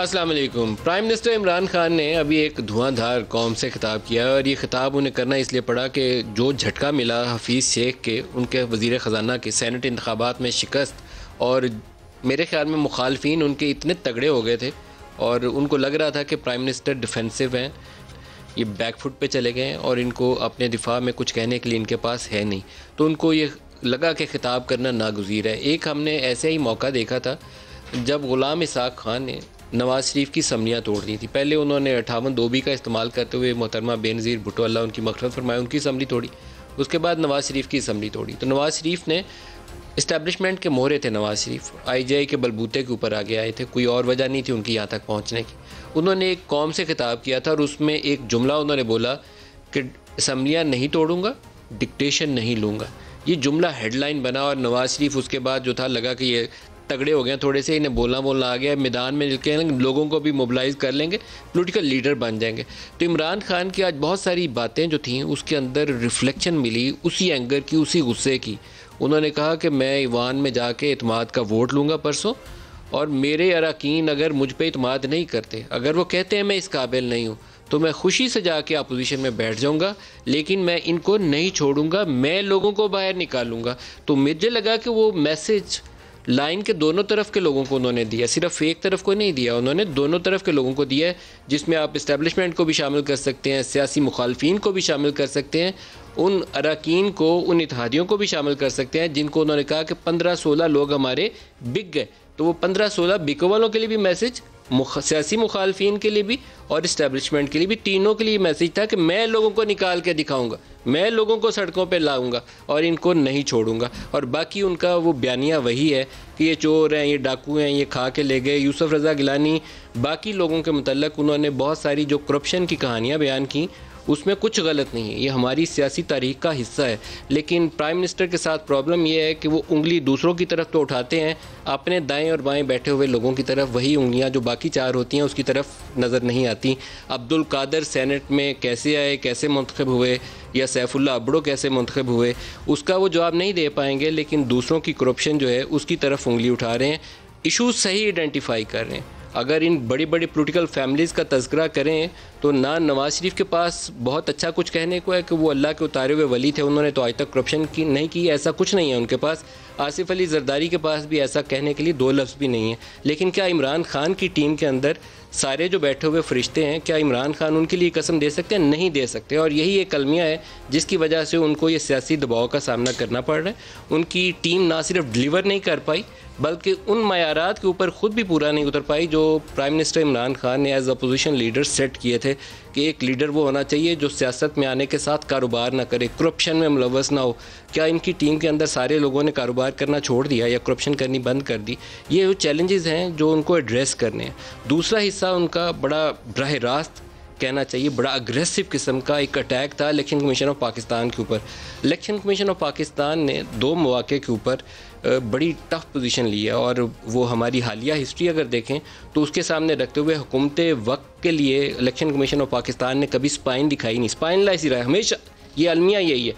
अस्सलाम वालेकुम। Prime minister Imran Khan ने अभी एक धुआंधार कौम से खिताब किया और ये खिताब उन्हें करना इसलिए पड़ा कि जो झटका मिला हफीज़ शेख के उनके वज़ीर ख़जाना के सेनेट इंतखाबात में शिकस्त, और मेरे ख़्याल में मुखालफिन उनके इतने तगड़े हो गए थे और उनको लग रहा था कि प्राइम मिनिस्टर डिफेंसिव हैं, ये बैकफुट पे चले गए हैं और इनको अपने दिफा में कुछ कहने के लिए इनके पास है नहीं, तो उनको ये लगा कि ख़िताब करना नागुज़ीर है। एक हमने ऐसे ही मौका देखा था जब ग़ुलाम इसाक खान ने नवाज़ शरीफ की असम्बलियाँ तोड़ दी थी। पहले उन्होंने 58(2)B का इस्तेमाल करते हुए मोहतरमा बेनज़ीर भुट्टो, अल्लाह उनकी मग़फ़िरत फरमाए, उनकी असम्बली तोड़ी। उसके बाद नवाज़ शरीफ की असम्बली तोड़ी। तो नवाज़ शरीफ ने इस्टेब्लिशमेंट के मोहरे थे, नवाज़ शरीफ IGI के बलबूते के ऊपर आगे आए थे, कोई और वजह नहीं थी उनकी यहाँ तक पहुँचने की। उन्होंने एक कौम से खिताब किया था और उसमें एक जुमला उन्होंने बोला कि असम्बलियाँ नहीं तोड़ूंगा, डिक्टेशन नहीं लूँगा। ये जुमला हेडलाइन बना और नवाज़ शरीफ उसके बाद जो था लगा कि ये तगड़े हो गए, थोड़े से इन्हें बोलना आ गया, मैदान में के लोगों को भी मोबिलाइज़ कर लेंगे, पॉलिटिकल लीडर बन जाएंगे। तो इमरान खान की आज बहुत सारी बातें जो थीं उसके अंदर रिफ्लेक्शन मिली उसी एंगर की, उसी गुस्से की। उन्होंने कहा कि मैं ईवान में जाके इत्माद का वोट लूँगा परसों, और मेरे अरकान अगर मुझ पर इत्माद नहीं करते, अगर वो कहते हैं मैं इस काबिल नहीं हूँ, तो मैं खुशी से जाके अपोजिशन में बैठ जाऊंगा, लेकिन मैं इनको नहीं छोड़ूंगा, मैं लोगों को बाहर निकालूंगा। तो मुझे लगा कि वो मैसेज लाइन के दोनों तरफ के लोगों को उन्होंने दिया, सिर्फ एक तरफ को नहीं दिया, उन्होंने दोनों तरफ के लोगों को दिया है, जिसमें आप इस्टेब्लिशमेंट को भी शामिल कर सकते हैं, सियासी मुखालफिन को भी शामिल कर सकते हैं, उन अरकान को, उन इत्तेहादियों को भी शामिल कर सकते हैं जिनको उन्होंने कहा कि 15-16 लोग हमारे बिक गए। तो वो 15-16 बिको वालों के लिए भी मैसेज, सियासी मुखालफिन के लिए भी और इस्टेब्लिशमेंट के लिए भी, तीनों के लिए मैसेज था कि मैं लोगों को निकाल के दिखाऊंगा, मैं लोगों को सड़कों पे लाऊंगा और इनको नहीं छोड़ूंगा। और बाकी उनका वो बयानिया वही है कि ये चोर हैं, ये डाकू हैं, ये खा के ले गए। यूसुफ रज़ा गिलानी बाकी लोगों के मुतल्लक उन्होंने बहुत सारी जो करप्शन की कहानियाँ बयान की, उसमें कुछ गलत नहीं है, ये हमारी सियासी तारीख का हिस्सा है। लेकिन प्राइम मिनिस्टर के साथ प्रॉब्लम यह है कि वो उंगली दूसरों की तरफ तो उठाते हैं, अपने दाएं और बाएं बैठे हुए लोगों की तरफ वही उंगलियां जो बाकी चार होती हैं उसकी तरफ नज़र नहीं आती। अब्दुल कादर सेनेट में कैसे आए, कैसे मुंतखब हुए, या सैफुल्ला अब्बड़ो कैसे मुंतखब हुए, उसका वो जवाब नहीं दे पाएंगे, लेकिन दूसरों की करप्शन जो है उसकी तरफ उंगली उठा रहे हैं, इशूज़ सही आइडेंटिफाई कर रहे हैं। अगर इन बड़ी बड़ी पॉलिटिकल फैमिलीज़ का तज़किरा करें तो ना नवाज़ शरीफ के पास बहुत अच्छा कुछ कहने को है कि वो अल्लाह के उतारे हुए वली थे, उन्होंने तो आज तक करप्शन की नहीं की, ऐसा कुछ नहीं है उनके पास। आसिफ अली जरदारी के पास भी ऐसा कहने के लिए दो लफ्ज़ भी नहीं है। लेकिन क्या इमरान खान की टीम के अंदर सारे जो बैठे हुए फरिश्ते हैं, क्या इमरान खान उनके लिए कसम दे सकते हैं? नहीं दे सकते। और यही एक अलमिया है जिसकी वजह से उनको ये सियासी दबाव का सामना करना पड़ रहा है। उनकी टीम ना सिर्फ डिलीवर नहीं कर पाई बल्कि उन मयारात के ऊपर ख़ुद भी पूरा नहीं उतर पाई जो प्राइम मिनिस्टर इमरान खान ने एज अपोजिशन लीडर सेट किए थे कि एक लीडर वो होना चाहिए जो सियासत में आने के साथ कारोबार ना करे, करप्शन में मुलव्वस ना हो। क्या इनकी टीम के अंदर सारे लोगों ने कारोबार करना छोड़ दिया या करप्शन करनी बंद कर दी? ये वो चैलेंजेस हैं जो उनको एड्रेस करने हैं। दूसरा हिस्सा उनका बड़ा बराह रास्त कहना चाहिए, बड़ा अग्रेसिव किस्म का एक अटैक था इलेक्शन कमीशन ऑफ पाकिस्तान के ऊपर। इलेक्शन कमीशन ऑफ पाकिस्तान ने 2 मौके के ऊपर बड़ी टफ पोजीशन ली है, और वो हमारी हालिया हिस्ट्री अगर देखें तो उसके सामने रखते हुए हुकूमत वक्त के लिए इलेक्शन कमीशन ऑफ पाकिस्तान ने कभी स्पाइन दिखाई नहीं, स्पाइनलेस ही रहा है हमेशा। ये अलमिया यही है।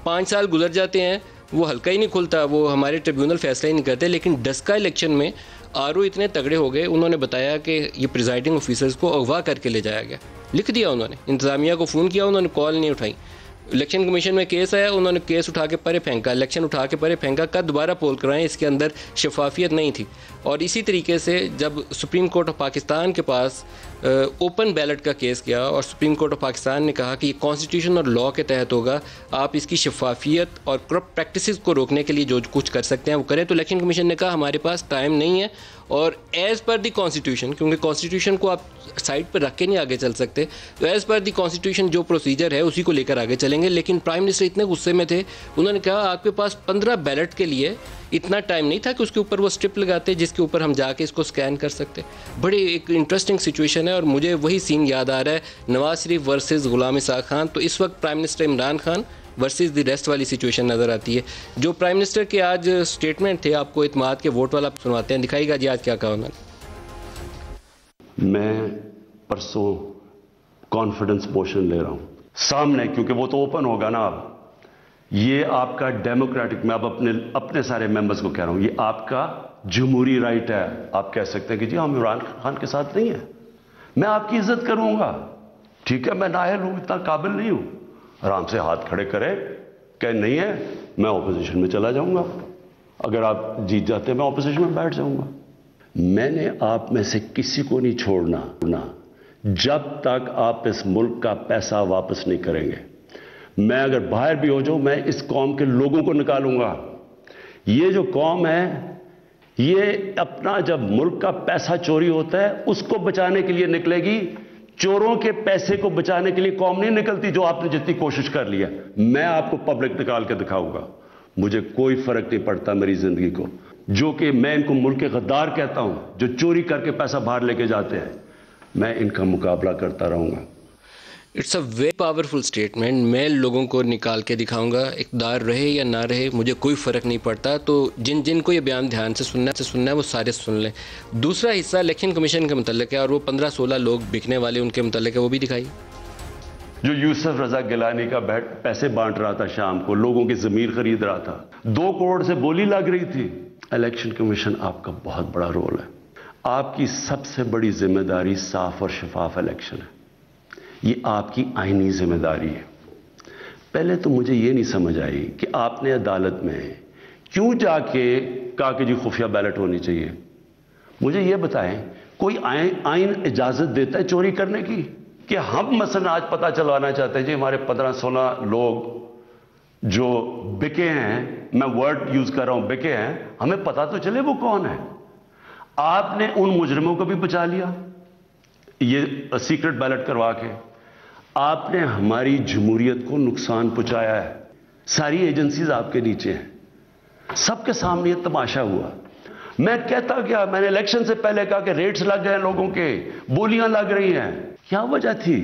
5 साल गुजर जाते हैं, वो हल्का ही नहीं खुलता, वो हमारे ट्रिब्यूनल फैसला ही नहीं करते। लेकिन डस्का इलेक्शन में RO इतने तगड़े हो गए, उन्होंने बताया कि ये प्रिजाइडिंग ऑफिसर्स को अगवा करके ले जाया गया, लिख दिया उन्होंने, इंतज़ामिया को फ़ोन किया, उन्होंने कॉल नहीं उठाई। इलेक्शन कमीशन में केस आया, उन्होंने केस उठा के परे फेंका, इलेक्शन उठा के परे फेंका, का दोबारा पोल कराएं, इसके अंदर शफाफियत नहीं थी। और इसी तरीके से जब सुप्रीम कोर्ट ऑफ पाकिस्तान के पास ओपन बैलेट का केस गया और सुप्रीम कोर्ट ऑफ पाकिस्तान ने कहा कि ये कॉन्स्टिट्यूशन और लॉ के तहत होगा, आप इसकी शफाफियत और करप्ट प्रैक्टिसेस को रोकने के लिए जो कुछ कर सकते हैं वो करें। तो इलेक्शन कमीशन ने कहा हमारे पास टाइम नहीं है, और एज़ पर दी कॉन्स्टिट्यूशन, क्योंकि कॉन्स्टिट्यूशन को आप साइड पर रख के नहीं आगे चल सकते, तो एज़ पर दी कॉन्स्टिट्यूशन जो प्रोसीजर है उसी को लेकर आगे चलेंगे। लेकिन प्राइम मिनिस्टर इतने गुस्से में थे, उन्होंने कहा आपके पास 15 बैलेट के लिए इतना टाइम नहीं था कि उसके ऊपर वो स्ट्रिप लगाते जिसके ऊपर हम जाके इसको स्कैन कर सकते। बड़ी एक इंटरेस्टिंग सिचुएशन है, और मुझे वही सीन याद आ रहा है, नवाज शरीफ वर्सेस गुलाम इसाक खान। तो इस वक्त prime minister Imran Khan versus the rest वाली सिचुएशन नज़र आती है। जो प्राइम मिनिस्टर के आज स्टेटमेंट थे, आपको इत्माद के वोट वाला सुनवाते हैं, दिखाईगा जी आज क्या कहा उन्होंने। मैं परसों कॉन्फिडेंस मोशन ले रहा हूं सामने, क्योंकि वो तो ओपन होगा ना। अब ये आपका डेमोक्रेटिक, मैं अब अपने सारे मेंबर्स को कह रहा हूं, ये आपका जमहूरी राइट है, आप कह सकते हैं कि जी हम इमरान खान के साथ नहीं है, मैं आपकी इज्जत करूंगा, ठीक है, मैं नाअहल हूं, इतना काबिल नहीं हूं, आराम से हाथ खड़े करें, कह नहीं है मैं ऑपोजिशन में चला जाऊंगा, अगर आप जीत जाते मैं ऑपोजिशन में बैठ जाऊंगा। मैंने आप में से किसी को नहीं छोड़ना जब तक आप इस मुल्क का पैसा वापस नहीं करेंगे। मैं अगर बाहर भी हो जाऊं, मैं इस कौम के लोगों को निकालूंगा। ये जो कौम है, ये अपना जब मुल्क का पैसा चोरी होता है उसको बचाने के लिए निकलेगी, चोरों के पैसे को बचाने के लिए कौम नहीं निकलती, जो आपने जितनी कोशिश कर लिया। मैं आपको पब्लिक निकाल के दिखाऊंगा, मुझे कोई फर्क नहीं पड़ता मेरी जिंदगी को, जो कि मैं इनको मुल्क के गद्दार कहता हूं, जो चोरी करके पैसा बाहर लेके जाते हैं, मैं इनका मुकाबला करता रहूंगा। It's a very powerful statement. मैं लोगों को निकाल के दिखाऊंगा, इक़्तिदार रहे या ना रहे मुझे कोई फ़र्क नहीं पड़ता। तो जिन को ये बयान ध्यान से सुनना है वो सारे सुन लें। दूसरा हिस्सा इलेक्शन कमीशन के मतलब है और वो 15-16 लोग बिकने वाले उनके मतलब है, वो भी दिखाइए। जो यूसुफ रजा गिलानी का पैसे बांट रहा था, शाम को लोगों की ज़मीर खरीद रहा था, 2 करोड़ से बोली लग रही थी। इलेक्शन कमीशन आपका बहुत बड़ा रोल है, आपकी सबसे बड़ी जिम्मेदारी साफ और शफाफ इलेक्शन है, ये आपकी आईनी जिम्मेदारी है। पहले तो मुझे ये नहीं समझ आई कि आपने अदालत में क्यों जाके कहा कि जी खुफिया बैलेट होनी चाहिए। मुझे ये बताएं, कोई आइन इजाजत देता है चोरी करने की? कि हम मसलन आज पता चलवाना चाहते हैं जी हमारे 15-16 लोग जो बिके हैं, मैं वर्ड यूज कर रहा हूं बिके हैं, हमें पता तो चले वो कौन है। आपने उन मुजरिमों को भी बचा लिया ये सीक्रेट बैलेट करवा के, आपने हमारी जमहूरियत को नुकसान पहुंचाया है। सारी एजेंसीज आपके नीचे हैं, सबके सामने ये तमाशा हुआ। मैं कहता गया, मैंने इलेक्शन से पहले कहा कि रेट्स लग गए लोगों के, बोलियां लग रही हैं। क्या वजह थी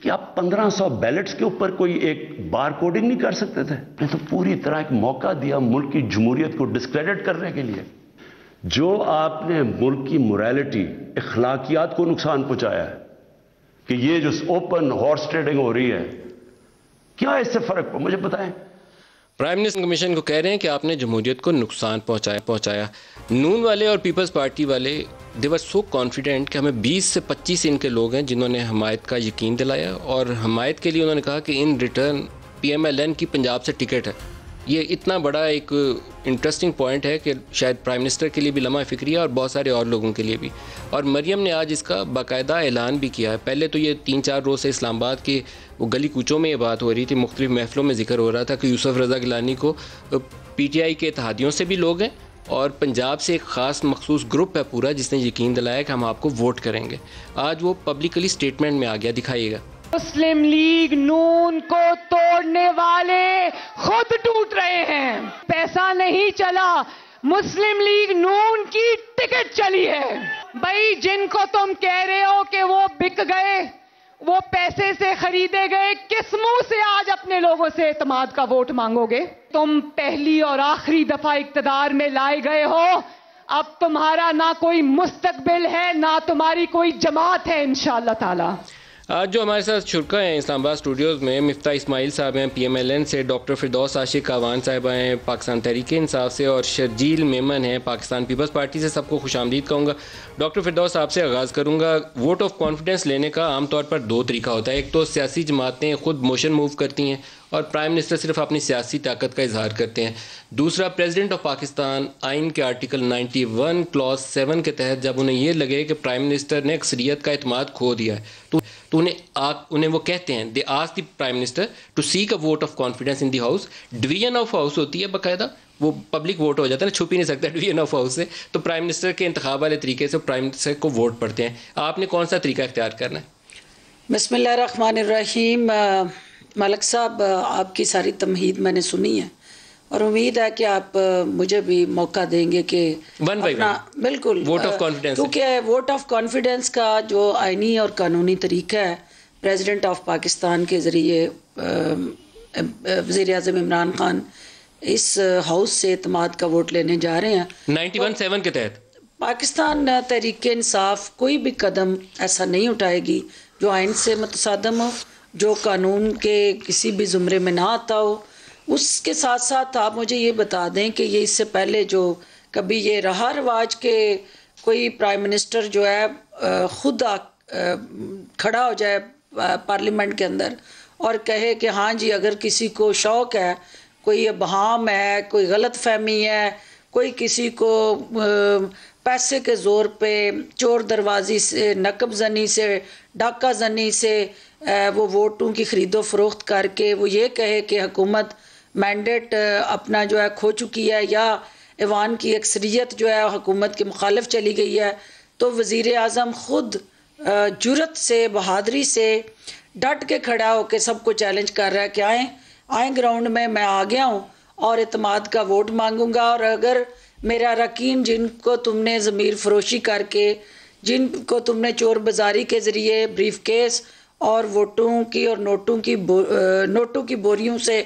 कि आप 1500 बैलेट्स के ऊपर कोई एक बार कोडिंग नहीं कर सकते थे? मैं तो पूरी तरह एक मौका दिया मुल्क की जमहूरियत को डिस्क्रेडिट करने के लिए। जो आपने मुल्क की मोरालिटी, इखलाकियात को नुकसान पहुंचाया है कि ये जो ओपन हॉर्स ट्रेडिंग हो रही है, क्या इससे फर्क पड़ा मुझे बताएं। प्राइम मिनिस्टर कमीशन को कह रहे हैं कि आपने जमहूरियत को नुकसान पहुंचाया। नून वाले और पीपल्स पार्टी वाले दे वर सो कॉन्फिडेंट कि हमें 20 से 25 इनके लोग हैं जिन्होंने हमायत का यकीन दिलाया, और हमायत के लिए उन्होंने कहा कि इन रिटर्न PMLN की पंजाब से टिकट है। ये इतना बड़ा एक इंटरेस्टिंग पॉइंट है कि शायद प्राइम मिनिस्टर के लिए भी लम्हा फ़िक्री है और बहुत सारे और लोगों के लिए भी। और मरियम ने आज इसका बाकायदा ऐलान भी किया है। पहले तो ये 3-4 रोज़ से इस्लामाबाद के वो गली कूचों में ये बात हो रही थी, मुख्तलिफ महफ़िलों में जिक्र हो रहा था कि यूसुफ रज़ा गिलानी को PTI के इत्तेहादियों से भी लोग हैं और पंजाब से एक ख़ास मखसूस ग्रुप है पूरा जिसने यकीन दिलाया कि हम आपको वोट करेंगे। आज वो पब्लिकली स्टेटमेंट में आ गया, दिखाइएगा। मुस्लिम लीग नून को तोड़ने वाले खुद टूट रहे हैं। पैसा नहीं चला, मुस्लिम लीग नून की टिकट चली है। भाई जिनको तुम कह रहे हो कि वो बिक गए, वो पैसे से खरीदे गए, किस मुंह से आज अपने लोगों से एतमाद का वोट मांगोगे? तुम पहली और आखिरी दफा इक्तदार में लाए गए हो, अब तुम्हारा ना कोई मुस्तकबिल है ना तुम्हारी कोई जमात है इंशाअल्लाह ताला। आज जो हमारे साथ शुरा हैं इस्लामाबाद स्टूडियोज़ में, मिफ्ता इस्माइल साहब हैं PMLN से, डॉक्टर फिरदौस आशिक आवान साहिबा हैं पाकिस्तान तहरीक इंसाफ से, और शर्जील मेमन हैं पाकिस्तान पीपल्स पार्टी से। सबको खुशामदीद कहूँगा। डॉक्टर फिरदौस आपसे आगाज़ करूँगा। वोट ऑफ कॉन्फिडेंस लेने का आमतौर पर 2 तरीका होता है। एक तो सियासी जमातें खुद मोशन मूव करती हैं और प्राइम मिनिस्टर सिर्फ अपनी सियासी ताकत का इजहार करते हैं। दूसरा, प्रेसिडेंट ऑफ पाकिस्तान आइन के आर्टिकल 91 क्लॉज 7 के तहत जब उन्हें यह लगे कि प्राइम मिनिस्टर ने अक्सरियत का एतमाद खो दिया है तो उन्हें वो कहते हैं, they ask the prime minister to seek a vote of confidence in the house. Division of house होती है बाकायदा, वो पब्लिक वोट हो जाता है ना, छुप ही नहीं सकता डिवीजन ऑफ हाउस से। तो प्राइम मिनिस्टर के इंतखाब वाले तरीके से प्राइम मिनिस्टर को वोट पड़ते हैं। आपने कौन सा तरीका इख्तियार करना है? बिस्मिल्लाहिर्रहमानिर्रहीम। मलिक साहब, आपकी सारी तमहीद मैंने सुनी है और उम्मीद है कि आप मुझे भी मौका देंगे कि बिल्कुल वोट ऑफ कॉन्फिडेंस, क्योंकि वोट ऑफ कॉन्फिडेंस का जो आइनी और कानूनी तरीका है, प्रेसिडेंट ऑफ पाकिस्तान के ज़रिए वज़ीर-ए-आज़म इमरान खान इस हाउस से एतमाद का वोट लेने जा रहे हैं 91-7 के तहत। पाकिस्तान तहरीक इंसाफ कोई भी कदम ऐसा नहीं उठाएगी जो आइन से मुतसादम हो, जो कानून के किसी भी ज़ुमरे में ना आता हो। उसके साथ साथ आप मुझे ये बता दें कि ये इससे पहले जो कभी ये रहा रिवाज के कोई प्राइम मिनिस्टर जो है खुद खड़ा हो जाए पार्लियामेंट के अंदर और कहे कि हाँ जी, अगर किसी को शौक़ है, कोई बहाम है, कोई गलत फहमी है, कोई किसी को पैसे के ज़ोर पे चोर दरवाज़ी से, नकब जनी से, डाका जनी से वो वोटों की ख़रीदो फरोख्त करके वो ये कहे कि हुकूमत मैंडेट अपना जो है खो चुकी है या ऐवान की अक्सरियत जो है हुकूमत के मुखालिफ चली गई है, तो वज़ीर आज़म ख़ुद जुरत से, बहादरी से डट के खड़ा होकर सबको चैलेंज कर रहा है कि आए ग्राउंड में, मैं आ गया हूँ और इत्मीद का वोट मांगूंगा, और अगर मेरा रकीन जिनको तुमने ज़मीर फरोशी करके, जिनको तुमने चोर बाजारी के ज़रिए ब्रीफ केस और वोटों की और नोटों की बोरियों से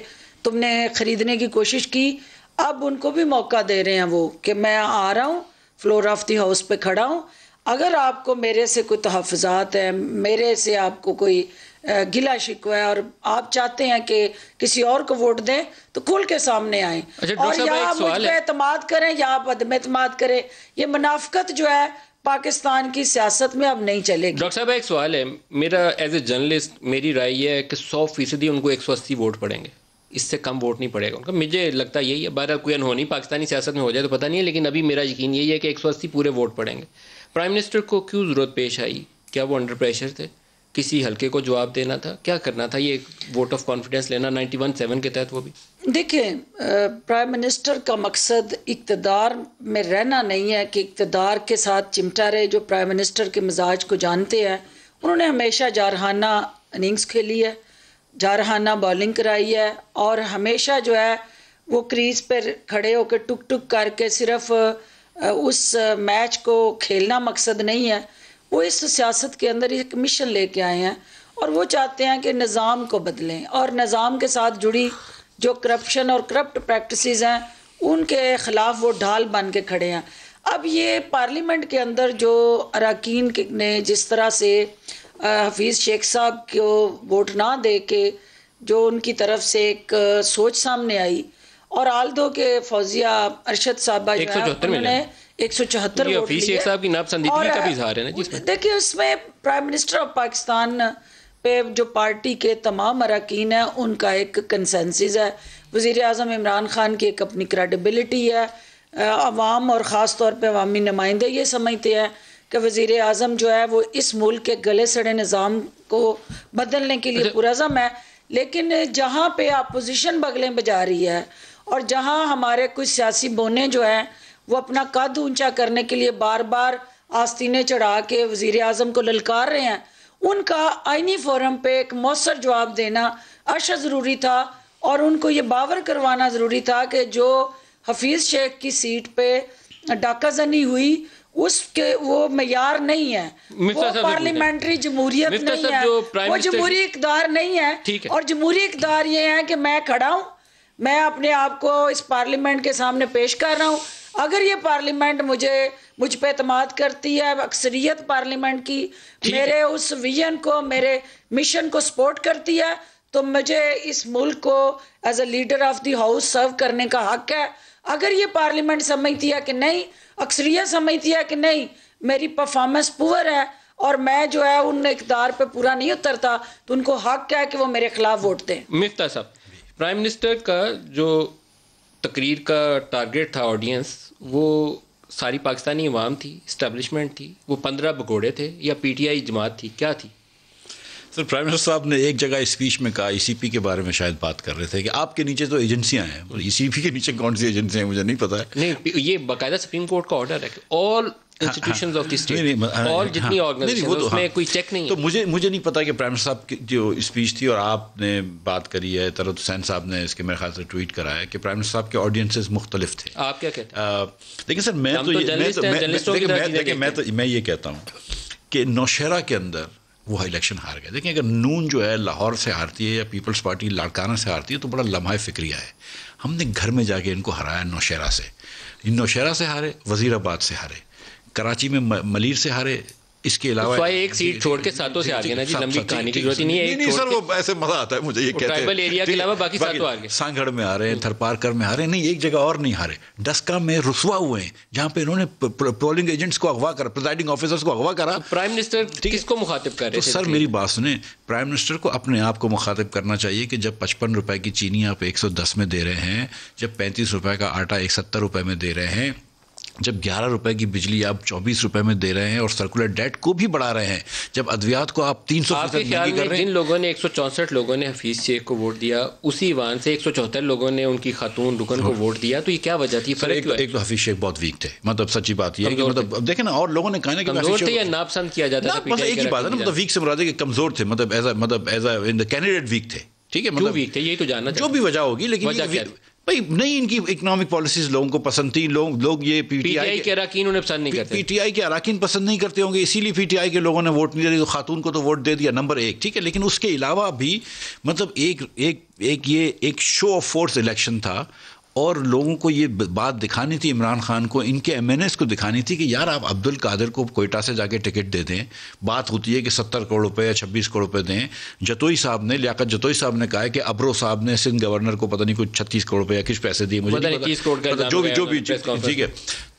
तुमने ख़रीदने की कोशिश की, अब उनको भी मौका दे रहे हैं वो कि मैं आ रहा हूँ, फ्लोर ऑफ द हाउस पे खड़ा हूँ, अगर आपको मेरे से कोई तहफ़्फ़ुज़ात है, मेरे से आपको कोई गिला शिकवा है और आप चाहते हैं कि किसी और को वोट दें, तो खुल के सामने आएँ और या आप मुझ पे एतमाद करें या आप अदम एतमाद करें। ये मुनाफिकत जो है पाकिस्तान की सियासत में अब नहीं चलेगी। डॉक्टर साहब एक सवाल है मेरा, एज ए जर्नलिस्ट मेरी राय ये है कि 100% उनको 180 वोट पड़ेंगे, इससे कम वोट नहीं पड़ेगा उनका। मुझे लगता यही है, बहरहाल कोई अनहोनी पाकिस्तानी सियासत में हो जाए तो पता नहीं है, लेकिन अभी मेरा यकीन यही है कि 180 पूरे वोट पड़ेंगे। प्राइम मिनिस्टर को क्यों ज़रूरत पेश आई? क्या वो अंडर प्रेशर थे? किसी हल्के को जवाब देना था? क्या करना था? ये वोट ऑफ कॉन्फिडेंस लेना 91-7 के तहत वो भी देखिए, प्राइम मिनिस्टर का मकसद इक़्तिदार में रहना नहीं है कि इक़्तिदार के साथ चिमटा रहे। जो प्राइम मिनिस्टर के मिजाज को जानते हैं, उन्होंने हमेशा जारहाना इनिंग्स खेली है, जारहाना बॉलिंग कराई है और हमेशा जो है वो क्रीज पर खड़े होकर टुक टुक करके सिर्फ उस मैच को खेलना मकसद नहीं है। वो इस सियासत के अंदर एक मिशन लेके आए हैं और वो चाहते हैं कि निज़ाम को बदलें और निज़ाम के साथ जुड़ी जो करप्शन और करप्ट प्रैक्टिसेस हैं उनके ख़िलाफ़ वो ढाल बन के खड़े हैं। अब ये पार्लियामेंट के अंदर जो अरकान ने जिस तरह से हफीज़ शेख साहब को वोट ना दे के जो उनकी तरफ से एक सोच सामने आई और आल्दो के फौजिया अरशद साहबा जो है उन्होंने 174 वोट लिए साहब की नापसंदीदगी का भी इज़हार है ना जिसमें। देखिए, उसमें प्राइम मिनिस्टर ऑफ पाकिस्तान पे जो पार्टी के तमाम अरकान हैं उनका एक कंसेंसस है। वज़ीर आज़म इमरान खान की एक अपनी क्रेडिबिलिटी है। अवाम और ख़ास तौर पे अवामी नुमाइंदे ये समझते हैं कि वज़ीर आज़म जो है वो इस मुल्क के गले सड़े निज़ाम को बदलने के लिए पुरज़म है। लेकिन जहाँ पे अपोजिशन बगलें बजा रही है और जहाँ हमारे कुछ सियासी बोने जो हैं वो अपना कद ऊंचा करने के लिए बार बार आस्तीने चढ़ा के वज़ीर आज़म को ललकार रहे हैं, उनका आईनी फोरम पे एक मौसर जवाब देना अशद ज़रूरी था और उनको ये बावर करवाना ज़रूरी था कि जो हफीज़ शेख की सीट पे डाकाजनी हुई उसके वो मयार नहीं है, वो पार्लियामेंट्री जमहूरियत नहीं है, वो जमहूरी इक़्तिदार नहीं है। और जमहूरी इक़्तिदार ये है कि मैं खड़ा हूँ, मैं अपने आप को इस पार्लियामेंट के सामने पेश कर रहा हूँ। अगर ये पार्लियामेंट मुझ पे एतमाद करती है, अक्सरियत पार्लियामेंट की मेरे उस विजन को, मेरे मिशन को सपोर्ट करती है, तो मुझे इस मुल्क को as a leader of the house serve करने का हक है। अगर ये पार्लियामेंट समझती है कि नहीं, अक्सरियत समझती है कि नहीं मेरी परफॉर्मेंस पुअर है और मैं जो है उन इक़्तिदार पे पूरा नहीं उतरता, तो उनको हक है कि वो मेरे खिलाफ वोट दें। मिफ्ता साहब, प्राइम मिनिस्टर का जो तकरीर का टारगेट था ऑडियंस, वो सारी पाकिस्तानी अवाम थी, इस्टेब्लिशमेंट थी, वो 15 भगोड़े थे या पीटीआई जमात थी, क्या थी? सर, प्राइम मिनिस्टर साहब ने एक जगह स्पीच में कहा, ईसीपी के बारे में शायद बात कर रहे थे कि आपके नीचे तो एजेंसियां हैं, और ईसीपी के नीचे कौन सी एजेंसियां हैं मुझे नहीं पता है। नहीं, ये बाकायदा सुप्रीम कोर्ट का ऑर्डर है कि all institutions of the state, all जितनी ऑर्गेनाइजेशन उसमें कोई चेक नहीं है। तो मुझे नहीं पता कि प्राइम मिनिस्टर साहब की जो स्पीच थी, और आपने बात करी है, तरत हुसैन साहब ने इसके मेरे ख्याल से ट्वीट करा है कि प्राइम मिनिस्टर साहब के ऑडियंसेस मुख्तलिफ थे। आप क्या कहते हैं? लेकिन सर मैं ये कहता हूँ कि नौशहरा के अंदर वो इलेक्शन हार गए। देखिए, अगर नून जो है लाहौर से हारती है या पीपल्स पार्टी लाड़काना से हारती है तो बड़ा लम्हा फ़िक्रिया है। हमने घर में जाके इनको हराया नौशहरा से, नौशहरा से हारे, वज़ीराबाद से हारे, कराची में मलीर से हारे, इसके अलावा तो एक सीट छोड़ के सातों से आगे ना जी, लंबी कहानी की जरूरत नहीं है। नहीं सर, वो ऐसे मजा आता है मुझे ये कहते हैं ट्राइबल एरिया के अलावा बाकी सातों आगे, सांगड़ में आ रहे हैं, थरपारकर में आ रहे हैं, नहीं एक जगह और नहीं हारे, डस्का में रुसवा हुए हैं जहां पे इन्होंने पोलिंग एजेंट्स को अगवा करा, प्रिजाइडिंग ऑफिसर्स को अगवा करा। प्राइम मिनिस्टर किसको मुखातिब कर रहे थे? सर मेरी बात सुने, प्राइम मिनिस्टर को अपने आप को मुखातिब करना चाहिए कि जब 55 रुपए की चीनी आप 110 में दे रहे हैं, जब 35 रुपए का आटा 170 रुपए में दे रहे हैं, जब 11 रुपए की बिजली आप 24 रुपए में दे रहे हैं और सर्कुलर डेट को भी बढ़ा रहे हैं, जब अद्वियात को आप 300% महंगी कर रहे हैं। जिन लोगों ने 164 लोगों ने हफीज शेख को वोट दिया, उसी ईवान से 174 लोगों ने उनकी खातून रुकन को वोट दिया, तो ये क्या वजह थी? एक तो हफीज शेख बहुत वीक थे, मतलब सच्ची बात ये है कि मतलब देखें ना, और लोगों ने कहना कि कमजोर थे या नापसंद किया जाता था, एक ही बात है ना, मतलब वीक से मुराद है कि कमजोर थे, मतलब as a in the candidate weak थे, ठीक है, मतलब वीक थे यही तो जानना, जो भी वजह होगी, लेकिन भाई नहीं, इनकी इकोनॉमिक पॉलिसीज लोगों को पसंद थी, लोग ये पीटीआई के अराकीन उन्हें पसंद नहीं करते, पीटीआई के अराकीन पसंद नहीं करते होंगे, इसीलिए पीटीआई के लोगों ने वोट नहीं दिया, तो खातून को तो वोट दे दिया नंबर 1, ठीक है। लेकिन उसके अलावा भी मतलब एक शो ऑफ फोर्स इलेक्शन था, और लोगों को ये बात दिखानी थी, इमरान खान को, इनके एमएनएस को दिखानी थी कि यार आप अब्दुल कादिर को कोयटा से जाके टिकट दे दें। बात होती है कि 70 करोड़ रुपए या 26 करोड़ रुपए दें। जतोई साहब ने, लियाकत जतोई साहब ने कहा है कि अब्रो साहब ने सिंध गवर्नर को पता नहीं कुछ 36 करोड़ रुपए या कुछ पैसे दिए, मुझे नहीं पता, जो भी ठीक है,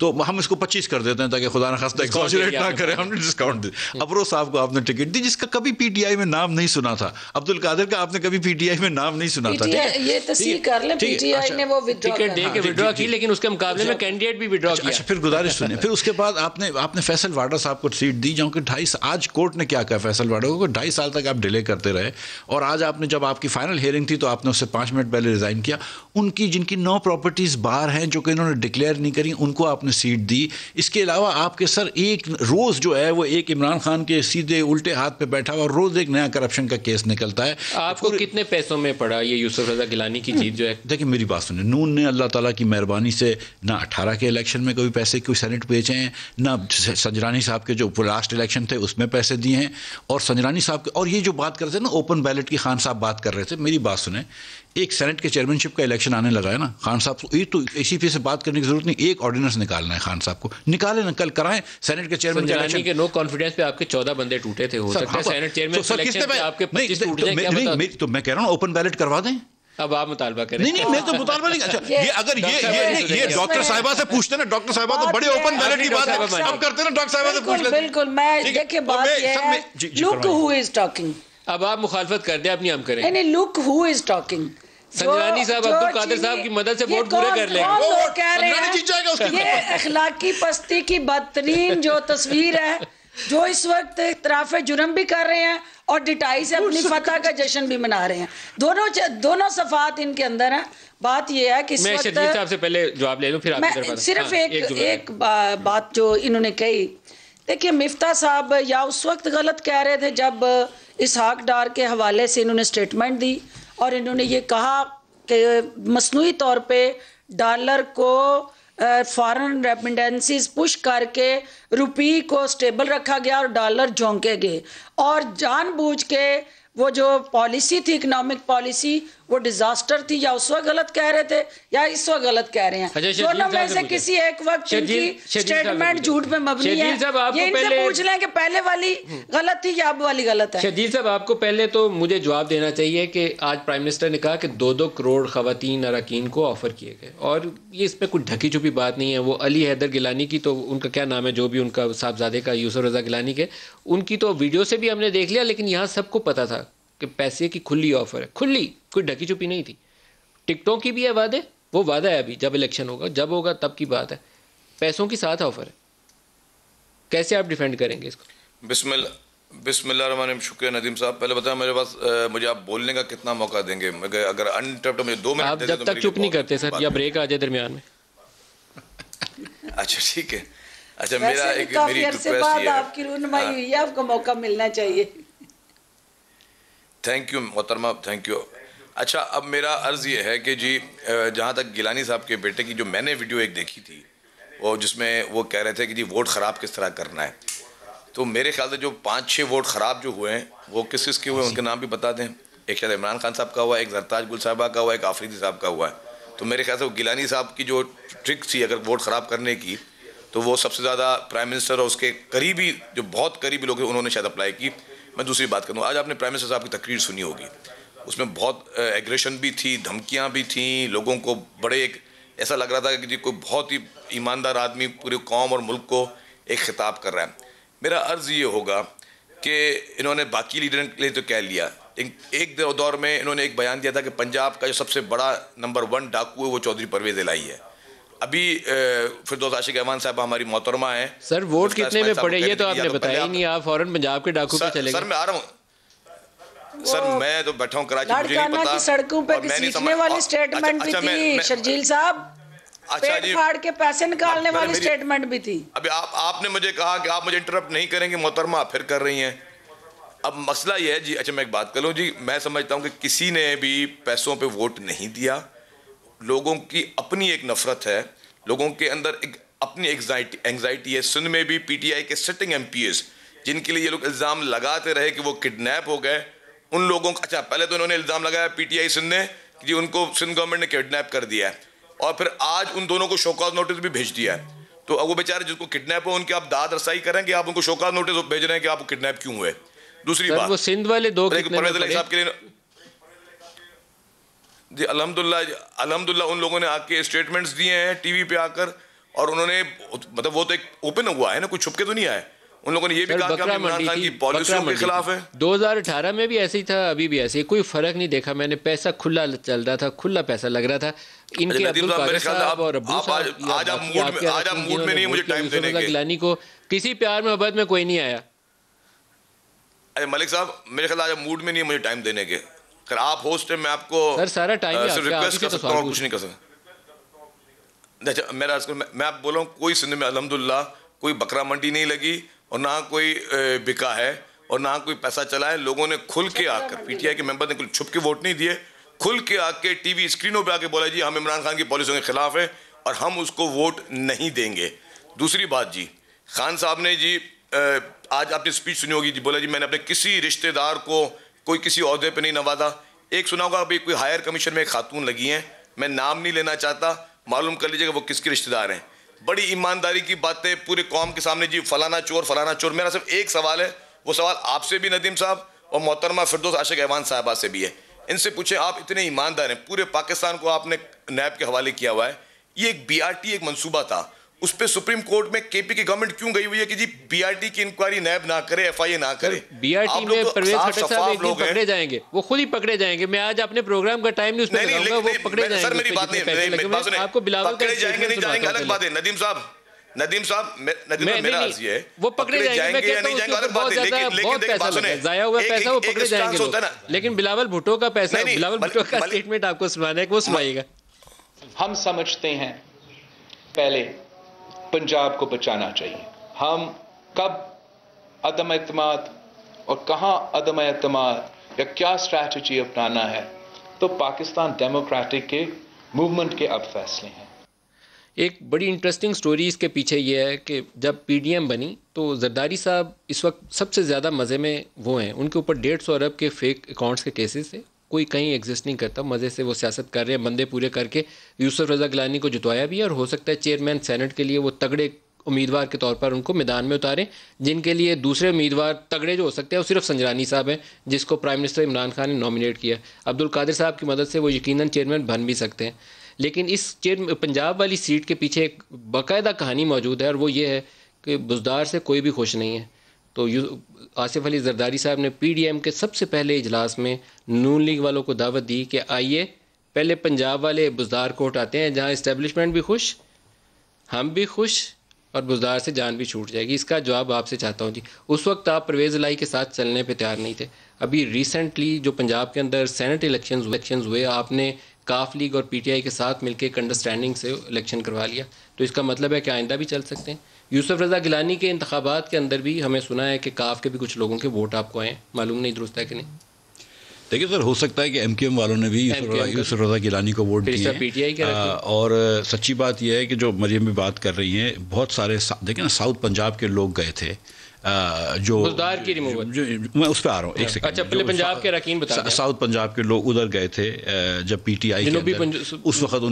तो हम इसको 25 कर देते हैं ताकि खुदा न खास्ता एक्सॉजरेट ना करें, हमने डिस्काउंट दिया। अब्रो साहब को आपने टिकट दी जिसका कभी पीटीआई में नाम नहीं सुना था, अब्दुल कादिर का आपने कभी पीटीआई में नाम नहीं सुना था, ये तस्दीक कर ले, पीटीआई ने वो टिकट दे के विड्रॉ की, लेकिन उसके मुकाबले में कैंडिडेट भी विड्रॉ किया। अच्छा, फिर गुजारिश सुनिए, फिर उसके बाद आपने फैसल वाडा साहब को सीट दी, जो कि 2.5 आज कोर्ट ने क्या कहा फैसल वाडा को, 2.5 साल तक आप डिले करते रहे, और आज आपने जब आपकी फाइनल हियरिंग थी तो आपने उससे 5 मिनट पहले रिजाइन किया। उनकी जिनकी 9 प्रॉपर्टीज बाहर हैं जो कि इन्होंने डिक्लेयर नहीं करी, उनको आपने सीट दी। इसके अलावा आपके सर एक रोज जो है वो एक इमरान खान के सीधे उल्टे हाथ पे बैठा हुआ, रोज एक नया करप्शन का केस निकलता है। आपको कितने पैसों में पड़ा ये यूसुफ रजा गिलानी की जीत जो है? देखिए मेरी बात सुनिए, नून ने अल्लाह ताला की मेहरबानी से ना 18 के इलेक्शन में कोई पैसे कोई सेनेट भेजे हैं, ना संजरानी साहब के जो लास्ट इलेक्शन थे उसमें पैसे दिए हैं, और संजरानी साहब के, और ये जो बात कर रहे थे ना ओपन बैलेट की, खान साहब बात कर रहे थे, मेरी बात सुने, एक सेनेट के चेयरमैनशिप का इलेक्शन आने लगा है ना, खान साहब को ये तो एसीपी से बात करने की जरूरत नहीं, एक ऑर्डिनेंस निकालना है, खान साहब को निकाले ना, कल कराएं सेनेट के चेयरमैन के इलेक्शन के नो कॉन्फिडेंस पे आपके 14 बंदे टूटे थे, हो सकता है सेनेट चेयरमैन के इलेक्शन पे आपके 25 टूट जाए, क्या पता। तो मैं कह रहा हूं ओपन बैलेट करवा दें। अब आप मुतालबा करें। नहीं मैं तो मुतालबा नहीं। अच्छा ये अगर ये डॉक्टर साहिबा से पूछते ना, डॉक्टर साहिबा तो बड़े ओपन बैलेट की बात अब करते ना, डॉक्टर साहिबा से पूछ लेते। बिल्कुल, मैं देखिए बात ये है, लुक हु इज टॉकिंग। अब आप मुखालफत कर दे, अपनी हम करें। नहीं, look who is talking. Sanjrani साहब अब्दुल कादिर साहब की मदद से वोट पूरे कर लेंगे। लोग कह रहे हैं ये अखलाकी पस्ती की बदतरीन जो तस्वीर है, जो इस वक्त इतराफ़ जुर्म भी कर रहे हैं और डिटाई से अपनी फतह का जश्न भी मना रहे हैं। दोनों सफात इनके अंदर हैं। बात यह है कि मैं शर्जील साहब से पहले जवाब ले लूं, फिर मैं सिर्फ एक बात जो इन्होंने कही, देखिए मिफ्ता साहब या उस वक्त गलत कह रहे थे जब इसहाक डार के हवाले से इन्होंने स्टेटमेंट दी और इन्होंने ये कहा कि मसनूई तौर पे डॉलर को फॉरेन रेमिटेंसीज पुश करके रुपये को स्टेबल रखा गया और डॉलर झोंके गए, और जानबूझ के वो जो पॉलिसी थी, इकोनॉमिक पॉलिसी, वो डिजास्टर थी। या उस वक्त गलत कह रहे थे या इस वक्त गलत कह रहे हैं, दोनों में से किसी एक वक्त इनकी स्टेटमेंट झूठ पे मबनी है। ये इनसे पूछ लें कि पहले वाली गलत थी या अब वाली गलत है। शर्जील साहब आपको पहले तो मुझे जवाब देना चाहिए कि आज प्राइम मिनिस्टर ने कहा कि 2-2 करोड़ खवातीन अरकान को ऑफर किए गए, और ये इसमें कुछ ढकी छुपी बात नहीं है। वो अली हैदर गिलानी की, तो उनका क्या नाम है, जो भी उनका साहबजादे का यूसुफ रजा गिलानी के, उनकी तो वीडियो से भी हमने देख लिया, लेकिन यहाँ सबको पता था कि पैसे की खुली ऑफर है, खुली, कोई ढकी छुपी नहीं थी। टिकटों की भी है वादे, वो वादा है अभी, जब इलेक्शन होगा, जब होगा तब की बात है। पैसों की साथ ऑफर है, कैसे आप डिफेंड करेंगे इसको? बिस्मिल्लाह, शुक्रिया नदीम साहब। पहले बताया मेरे पास मुझे आप बोलने का कितना मौका देंगे? अगर अनइंटरप्ट मुझे 2 मिनट आप जब तक चुप नहीं करते सर, या ब्रेक आ जाए दरमियान में। अच्छा ठीक है। अच्छा मेरी रिक्वेस्ट है, आपकी रहनुमाई हुई है, आपको मौका मिलना चाहिए। थैंक यू मोहतरमा, थैंक यू। अच्छा अब मेरा अर्ज़ ये है कि जी जहाँ तक गिलानी साहब के बेटे की जो मैंने वीडियो एक देखी थी, वो जिसमें वो कह रहे थे कि जी वोट ख़राब किस तरह करना है, तो मेरे ख्याल से जो 5-6 वोट ख़राब जो हुए हैं वो किस किस के हुए, उनके नाम भी बता दें। एक शायद इमरान खान साहब का हुआ, एक जरताज गुल साहबा का हुआ, एक आफरीदी साहब का हुआ है। तो मेरे ख्याल से वो गिलानी साहब की जो ट्रिक थी अगर वोट ख़राब करने की, तो वो सबसे ज़्यादा प्राइम मिनिस्टर और उसके करीबी, जो बहुत करीबी लोग हैं, उन्होंने शायद अप्लाई की। मैं दूसरी बात करूँ, आज आपने प्राइम मिनिस्टर साहब की तकरीर सुनी होगी, उसमें बहुत एग्रेशन भी थी, धमकियाँ भी थी, लोगों को बड़े एक ऐसा लग रहा था कि जी कोई बहुत ही ईमानदार आदमी पूरे कौम और मुल्क को एक खिताब कर रहा है। मेरा अर्ज़ ये होगा कि इन्होंने बाकी लीडर के लिए तो कह लिया, एक दौर में इन्होंने एक बयान दिया था कि पंजाब का जो सबसे बड़ा नंबर 1 डाकू है वो चौधरी परवेज़ इलाही है। अभी फिरदौस आशिक अहमान साहब हमारी मोहतरमा है। सर वोट कितने में पड़े ये तो आपने बताया ही नहीं, आप फौरन पंजाब के डाकू पे चले गए। सर मैं आ रहा हूँ सर, मैं तो बैठा हूँ कराची, मुझे नहीं पता। सड़कों पे घसीटने वाली स्टेटमेंट भी थी शर्जील साहब, पेट फाड़ के पैसे निकालने वाली स्टेटमेंट भी थी। अभी आपने मुझे कहा कि आप मुझे इंटरप्ट नहीं करेंगे मोहतरमा, फिर कर रही हैं। अब मसला ये है जी, अच्छा मैं एक बात करूँ जी, मैं समझता हूँ कि किसी ने भी पैसों पे वोट नहीं दिया। लोगों की अपनी एक नफरत है, लोगों के अंदर एक अपनी एंग्जाइटी है। सिंध में भी पीटीआई के सिटिंग एमपीएस जिनके लिए ये लोग इल्ज़ाम लगाते रहे कि वो किडनैप हो गए, उन लोगों का, अच्छा पहले तो उन्होंने इल्ज़ाम लगाया पीटीआई सिंध ने कि जी उनको सिंध गवर्नमेंट ने किडनैप कर दिया है, और फिर आज उन दोनों को शोकॉज नोटिस भी भेज दिया है। तो अब वो बेचारे जिसको किडनैप हो उनकी आप दाद रसाई करें कि आप उनको शोकॉज नोटिस भेज रहे हैं कि आप किडनैप क्यों हुए। दूसरी बात, वो सिंध वाले दो परवेज़ साहब के लिए जी अल्हम्दुलिल्लाह उन लोगों ने आके स्टेटमेंट्स दिए हैं टीवी पे आकर, और उन्होंने मतलब वो तो एक ओपन हुआ है ना, कुछ छुप के तो नहीं आए। उन लोगों ने ये भी कहा कि इमरान खान की पॉलिसियों के खिलाफ है। 2018 में भी ऐसे ही था, अभी भी ऐसे ही, कोई फर्क नहीं देखा मैंने। पैसा खुला चल रहा था, खुला पैसा लग रहा था। इनके अब्दुल कादिर साहब और अब्बू साहब, आज आप मूड में नहीं, मुझे टाइम देने के। गिलानी को किसी प्यार मोहब्बत में कोई नहीं आया। अरे मलिक साहब मेरे ख्याल आज मूड में नहीं है मुझे टाइम देने के। अगर आप होस्ट हैं मैं आपको सर सारा टाइम रिक्वेस्ट कर सकता हूँ, कुछ नहीं कर सकता। अच्छा मैं आप बोल रहा हूँ, कोई सिंध में अल्हम्दुलिल्लाह कोई बकरा मंडी नहीं लगी, और ना कोई बिका है, और ना कोई पैसा चला है। लोगों ने खुल के आकर, पीटीआई के मेंबर ने कुछ छुप के वोट नहीं दिए, खुल के आके टीवी स्क्रीनों पे आके बोला जी हम इमरान खान की पॉलिसियों के खिलाफ है और हम उसको वोट नहीं देंगे। दूसरी बात जी, खान साहब ने जी आज आपने स्पीच सुनी होगी जी, बोला जी मैंने अपने किसी रिश्तेदार को कोई किसी ओहदे पे नहीं नवाजा। एक सुना होगा अभी कोई हायर कमीशन में एक खातून लगी हैं, मैं नाम नहीं लेना चाहता, मालूम कर लीजिएगा वो किसके रिश्तेदार हैं। बड़ी ईमानदारी की बातें पूरे कौम के सामने जी, फलाना चोर फलाना चोर। मेरा सिर्फ एक सवाल है, वो सवाल आपसे भी नदीम साहब और मोहतरमा फिरदौस आशिक अहमान साहबा से भी है। इनसे पूछे, आप इतने ईमानदार हैं, पूरे पाकिस्तान को आपने नैब के हवाले किया हुआ है, ये एक बीआरटी एक मंसूबा था, उस पर सुप्रीम कोर्ट में केपी की गवर्नमेंट क्यों गई हुई है कि जी बीआरटी की इंक्वायरी नैब ना करे, एफआईए ना करे। बीआरटी में परवेज खट्टर साहब एक दिन पकड़े जाएंगे, वो खुद ही पकड़े जाएंगे। मैं आज अपने प्रोग्राम का टाइम नहीं उसमें लगाऊंगा, वो पकड़े जाएंगे। सर मेरी बात नहीं, आपको बिलावल पकड़े जाएंगे नहीं जाएंगे अलग बात है। नदीम साहब मेरा अर्ज ये है, वो पकड़े जाएंगे या नहीं जाएंगे अलग बात है, लेकिन जाया हुआ पैसा वो पकड़े जाएंगे। लेकिन बिलावल भुट्टो का पैसा, बिलावल भुट्टो का स्टेटमेंट आपको सुनाना है, वो सुनाइएगा। हम समझते हैं पहले पंजाब को बचाना चाहिए। हम कब अदम एतमाद और कहां अदम एतमाद या क्या स्ट्रैटेजी अपनाना है, तो पाकिस्तान डेमोक्रेटिक के मूवमेंट के अब फैसले हैं। एक बड़ी इंटरेस्टिंग स्टोरी इसके पीछे ये है कि जब पीडीएम बनी तो जरदारी साहब इस वक्त सबसे ज़्यादा मज़े में वो हैं, उनके ऊपर 150 अरब के फेक अकाउंट्स के केसेस थे, कोई कहीं एग्जिस्ट नहीं करता, मज़े से वो सियासत कर रहे हैं, बंदे पूरे करके यूसुफ रज़ा गिलानी को जितवाया भी है, और हो सकता है चेयरमैन सेनेट के लिए वो तगड़े उम्मीदवार के तौर पर उनको मैदान में उतारें, जिनके लिए दूसरे उम्मीदवार तगड़े जो हो सकते हैं वो सिर्फ संजरानी साहब हैं, जिसको प्राइम मिनिस्टर इमरान खान ने नॉमिनेट किया। अब्दुल कादिर साहब की मदद से वो यकीनन चेयरमैन बन भी सकते हैं। लेकिन इस पंजाब वाली सीट के पीछे एक बाकायदा कहानी मौजूद है, और वो ये है कि बुज़दार से कोई भी खुश नहीं है। तो आसिफ अली जरदारी साहब ने पीडीएम के सबसे पहले इजलास में नून लीग वालों को दावत दी कि आइए पहले पंजाब वाले बुज़दार को हटाते हैं, जहाँ इस्टेब्लिशमेंट भी खुश, हम भी खुश, और बुज़दार से जान भी छूट जाएगी। इसका जवाब आपसे चाहता हूँ जी। उस वक्त आप परवेज़ इलाही के साथ चलने पे तैयार नहीं थे। अभी रिसेंटली जो पंजाब के अंदर सेनेट इलेक्शंस हुए, आपने काफ लीग और पीटीआई के साथ मिलकर एक अंडरस्टैंडिंग से इलेक्शन करवा लिया, तो इसका मतलब है कि आइंदा भी चल सकते हैं। यूसुफ रज़ा गिलानी के इंतखाबात के अंदर भी हमें सुना है कि काफ के भी कुछ लोगों के वोट आपको आए, मालूम नहीं दुरुस्त है कि नहीं। देखिए सर, हो सकता है कि एमक्यूएम वालों ने भी यूसुफ रज़ा गिलानी को वोट दिए हैं, और सच्ची बात यह है कि जो मरियम भी बात कर रही हैं, बहुत सारे देखिए ना साउथ पंजाब के लोग गए थे जो बुज़दार की रिमूवल, मैं उस पर आ रहा हूँ एक सेकंड। अच्छा, पहले पंजाब के अरकान बता दें। साउथ पंजाब के लोग उधर गए थे जब पीटीआई के अंदर, उस वक्त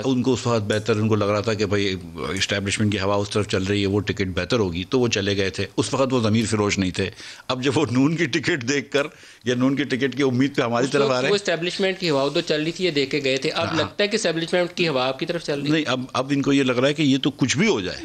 उनको उस वक्त बेहतर उनको लग रहा था कि भाई इस्टेब्लिशमेंट की हवा उस तरफ चल रही है, वो टिकट बेहतर होगी, तो वो चले गए थे। उस वक्त वो ज़मीर फिरोश नहीं थे। अब जब वो नून की टिकट देखकर या नून की टिकट की उम्मीद पे हमारी तरफ आ रहे हैं, वो इस्टेब्लिशमेंट की हवा उधर चल रही थी, ये देख के गए थे। अब लगता है कि इस्टेब्लिशमेंट की हवा आपकी तरफ चल रही है। नहीं, अब इनको ये लग रहा है कि ये तो कुछ भी हो जाए,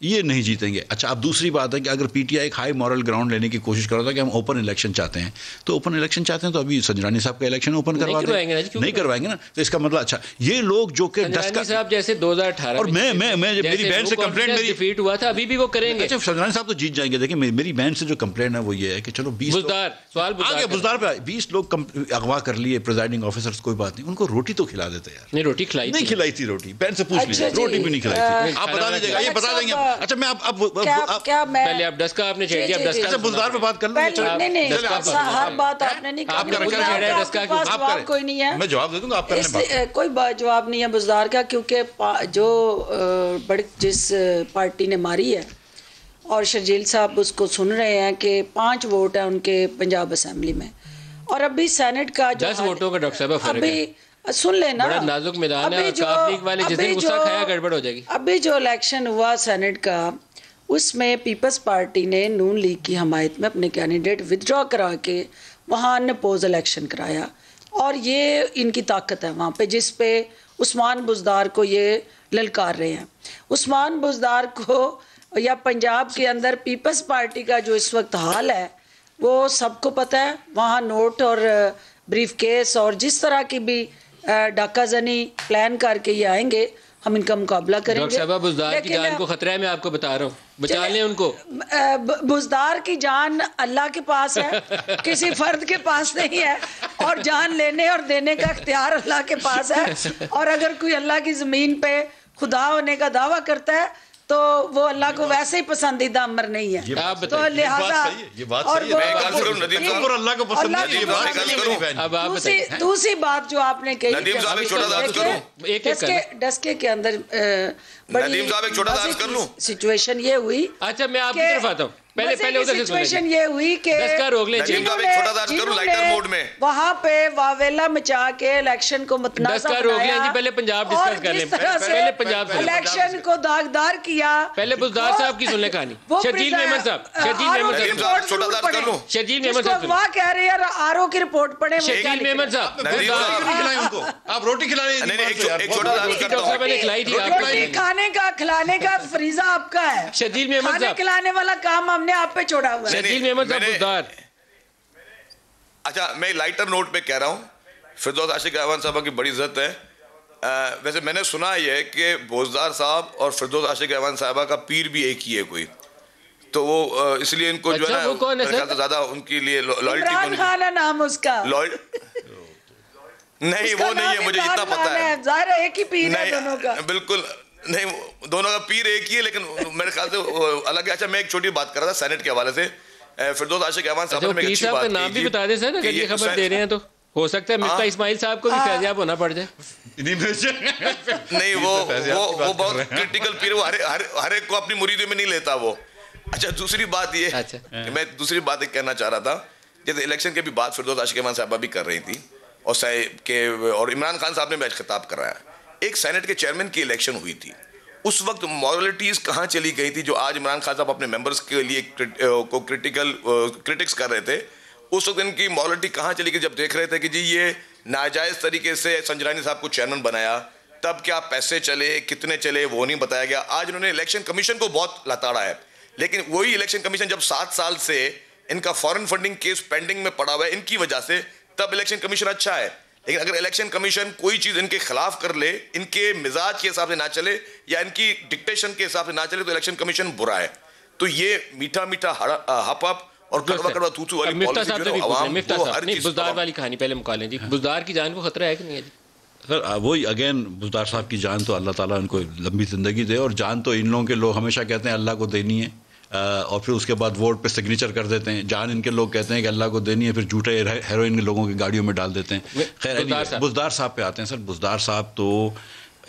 ये नहीं जीतेंगे। अच्छा, अब दूसरी बात है कि अगर पीटीआई एक हाई मॉरल ग्राउंड लेने की कोशिश कर रहा था कि हम ओपन इलेक्शन चाहते हैं, तो ओपन इलेक्शन चाहते हैं तो अभी संजरानी साहब का इलेक्शन ओपन करवा दें। नहीं करवाएंगे ना, तो इसका मतलब अच्छा, ये लोग जो कि संजरानी साहब जैसे 2018 और मैं मेरी बहन से कंप्लेंट, मेरी डिफीट हुआ था, अभी भी वो करेंगे। अच्छा, संजरानी साहब तो जीत जाएंगे। देखिए, मेरी बहन से जो कंप्लेंट है वो ये है कि चलो 20 बुज़दार पे 20 लोग अगवा कर लिए प्रेजाइडिंग ऑफिसर्स, कोई बात नहीं, उनको रोटी तो खिला देते यार। नहीं, रोटी खिलाई नहीं खिलाई थी, रोटी बहन से पूछ लीजिए, रोटी भी नहीं खिलाई थी। आप बता दीजिएगा, ये बता देंगे। अच्छा, मैं अब क्या मैं पहले आप डस्का आपने छेड़ दिया, डस्का अच्छा बुज़दार पे बात कर लो। नहीं, हर बात आपने नहीं आप कोई नहीं है, मैं जवाब दे दूंगा, आप करने कोई जवाब नहीं है बुज़दार का, क्योंकि जो बड़ी जिस पार्टी ने मारी है और शर्जील साहब उसको सुन रहे हैं कि 5 वोट है उनके पंजाब असेंबली में, और अभी सेनेट का जो 10 वोटों का डॉक्टर साहब फर्क है। सुन लेना, बड़ा नाजुक मैदान है, काफ लीग वाले जिस दिन गुस्सा खाया गड़बड़ हो जाएगी। अभी जो इलेक्शन हुआ सेनेट का, उसमें पीपल्स पार्टी ने नून लीग की हमायत में अपने कैंडिडेट विदड्रॉ करा के वहाँ अनअपोज इलेक्शन कराया, और ये इनकी ताकत है वहाँ पे, जिस पे उस्मान बुज़दार को ये ललकार रहे हैं। उस्मान बुज़दार को या पंजाब के अंदर पीपल्स पार्टी का जो इस वक्त हाल है वो सबको पता है। वहाँ नोट और ब्रीफ केस और जिस तरह की भी डाका जनी प्लान करके ये आएंगे, हम इनका मुकाबला करेंगे। डॉक्टर साहब, बुज़दार की जान को खतरा है, मैं आपको बता रहा हूँ, बचा लें उनको। बुज़दार की जान अल्लाह के पास है, किसी फर्द के पास नहीं है, और जान लेने और देने का इख्तियार अल्लाह के पास है। और अगर कोई अल्लाह की ज़मीन पे खुदा होने का दावा करता है तो वो अल्लाह को वैसे ही पसंदीदा अमर नहीं है, तो लिहाजा दूसरी बात जो आपने कही, डस्के के अंदर सिचुएशन ये हुई। अच्छा, मैं आपकी तरफ आता हूँ, पहले उधर से सिचुएशन ये हुई कि वहाँ पे वावेला मचा के इलेक्शन को मुतनाज़ा बनाया, पहले पंजाब डिस्कस कर लें, पहले पंजाब इलेक्शन को दागदार किया। पहले बुज़दार साहब की सुन ले कहानी। शर्जील मेमन साहब वहाँ कह रहे हैं आरओ की रिपोर्ट पढ़े। शर्जील मेमन साहब, आप रोटी खिलाए, खिलाने का फरीजा आपका है। शर्जील मेमन साहब, खिलाने वाला काम हमने आप पे छोड़ा हुआ है। शर्जील मेमन साहब बुज़दार। अच्छा, मैं लाइटर नोट पे कह रहा हूँ, फिरदौस आशिक अहवान साहब की बड़ी इज्जत है। वैसे मैंने सुना ये है कि बुज़दार साहब और फिरदौस आशिक अहवान साहबा का पीर भी एक ही है कोई, तो वो इसलिए इनको जो है ना ज्यादा उनके लिए लॉयल्टी। इमरान खान है नाम उसका। नहीं, वो नहीं है, मुझे इतना पता है। जाहिर है एक ही पीर है दोनों का। बिल्कुल नहीं, दोनों का पीर एक ही है, लेकिन मेरे ख्याल से अलग है। अच्छा, मैं एक छोटी बात कर रहा था सेनेट के हवाले से। फिरदौस आशिक अहवान साहब ने एक अच्छी बात की, नाम भी बता दे सर, ये खबर दे रहे हैं तो हो सकता है मिफ्ता इस्माइल साहब को भी फैज़याब होना पड़ जाए। नहीं, वो बहुत क्रिटिकल पीर, वो हर एक को अपनी मुरीदों में नहीं लेता वो। अच्छा, दूसरी बात ये, मैं दूसरी बात एक कहना चाह रहा था, जैसे इलेक्शन के भी बात फिरदौस आशिक अहवान साहबा भी कर रही थी, और इमरान खान साहब ने भी आज खिताब कर रहा है। एक सेनेट के चेयरमैन की इलेक्शन हुई थी, उस वक्त मॉरलिटीज़ कहाँ चली गई थी, जो आज इमरान खान साहब अपने मेंबर्स के लिए को क्रिटिक्स कर रहे थे, उस वक्त इनकी मॉरलिटी कहाँ चली गई जब देख रहे थे कि जी ये नाजायज़ तरीके से संजरानी साहब को चेयरमैन बनाया, तब क्या पैसे चले, कितने चले, वो नहीं बताया गया। आज उन्होंने इलेक्शन कमीशन को बहुत लताड़ा है, लेकिन वही इलेक्शन कमीशन जब 7 साल से इनका फॉरेन फंडिंग केस पेंडिंग में पड़ा हुआ है इनकी वजह से, तब इलेक्शन कमीशन अच्छा है। लेकिन अगर इलेक्शन कमीशन कोई चीज़ इनके खिलाफ कर ले, इनके मिजाज के हिसाब से ना चले या इनकी डिक्टेशन के हिसाब से ना चले, तो इलेक्शन कमीशन बुरा है। तो ये मीठा मीठा हप हप और कड़वा कड़वा तू वाली पॉलिसी जो है आवाम को हर चीज़। बुज़दार वाली कहानी पहले मुका लें जी। बुज़दार की जान को खतरा है कि नहीं है जी? सर वही अगेन, बुज़दार साहब की जान तो अल्लाह ताला उनको लंबी ज़िंदगी दे, और जान तो इन लोगों के लोग हमेशा कहते हैं अल्लाह को देनी है, और फिर उसके बाद वोट पे सिग्नेचर कर देते हैं। जान इनके लोग कहते हैं कि अल्लाह को देनी है, फिर झूठे हेरोइन के लोगों की गाड़ियों में डाल देते हैं। खैर, बुज़दार साहब पे आते हैं। सर बुज़दार साहब, तो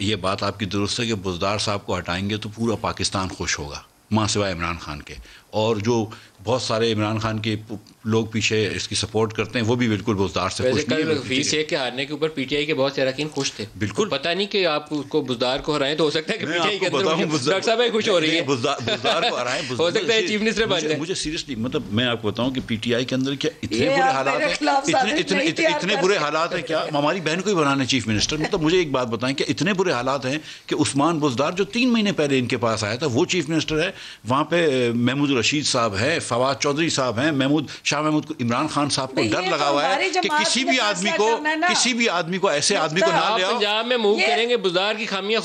ये बात आपकी दुरुस्त है कि बुज़दार साहब को हटाएंगे तो पूरा पाकिस्तान खुश होगा, मां सिवाय इमरान खान के। और जो बहुत सारे इमरान खान के लोग पीछे इसकी सपोर्ट करते हैं वो भी बिल्कुल बुज़दार से खुश नहीं है। हफीज शेख के हारने के ऊपर पीटीआई के बहुत से अरकान खुश थे। बिल्कुल, तो पता नहीं कि आप उसको बुज़दार को हराएं तो हो सकता है कि पीटीआई के अंदर डॉक्टर साहब खुश हो रही है, बुज़दार को हराएं, हो सकता है चीफ मिनिस्टर बन जाए। मुझे सीरियसली मतलब मैं आपको बताऊं कि पीटीआई के अंदर क्या इतने बुरे हालात हैं, इतने बुरे हालात हैं क्या हमारी बहन को ही बनाने चीफ मिनिस्टर। मतलब मुझे एक बात बताएं कि इतने बुरे हालात हैं कि उस्मान बुज़दार जो 3 महीने पहले इनके पास आया था वो चीफ मिनिस्टर है, वहाँ पे महमूद रशीद साहब हैं, फवाद चौधरी साहब हैं, शाह महमूद को, इमरान खान साहब को डर लगा हुआ है कि किसी भी आदमी को ऐसे आदमी को ना ले आओ। पंजाब में मूव करेंगे बुज़दार की खामियां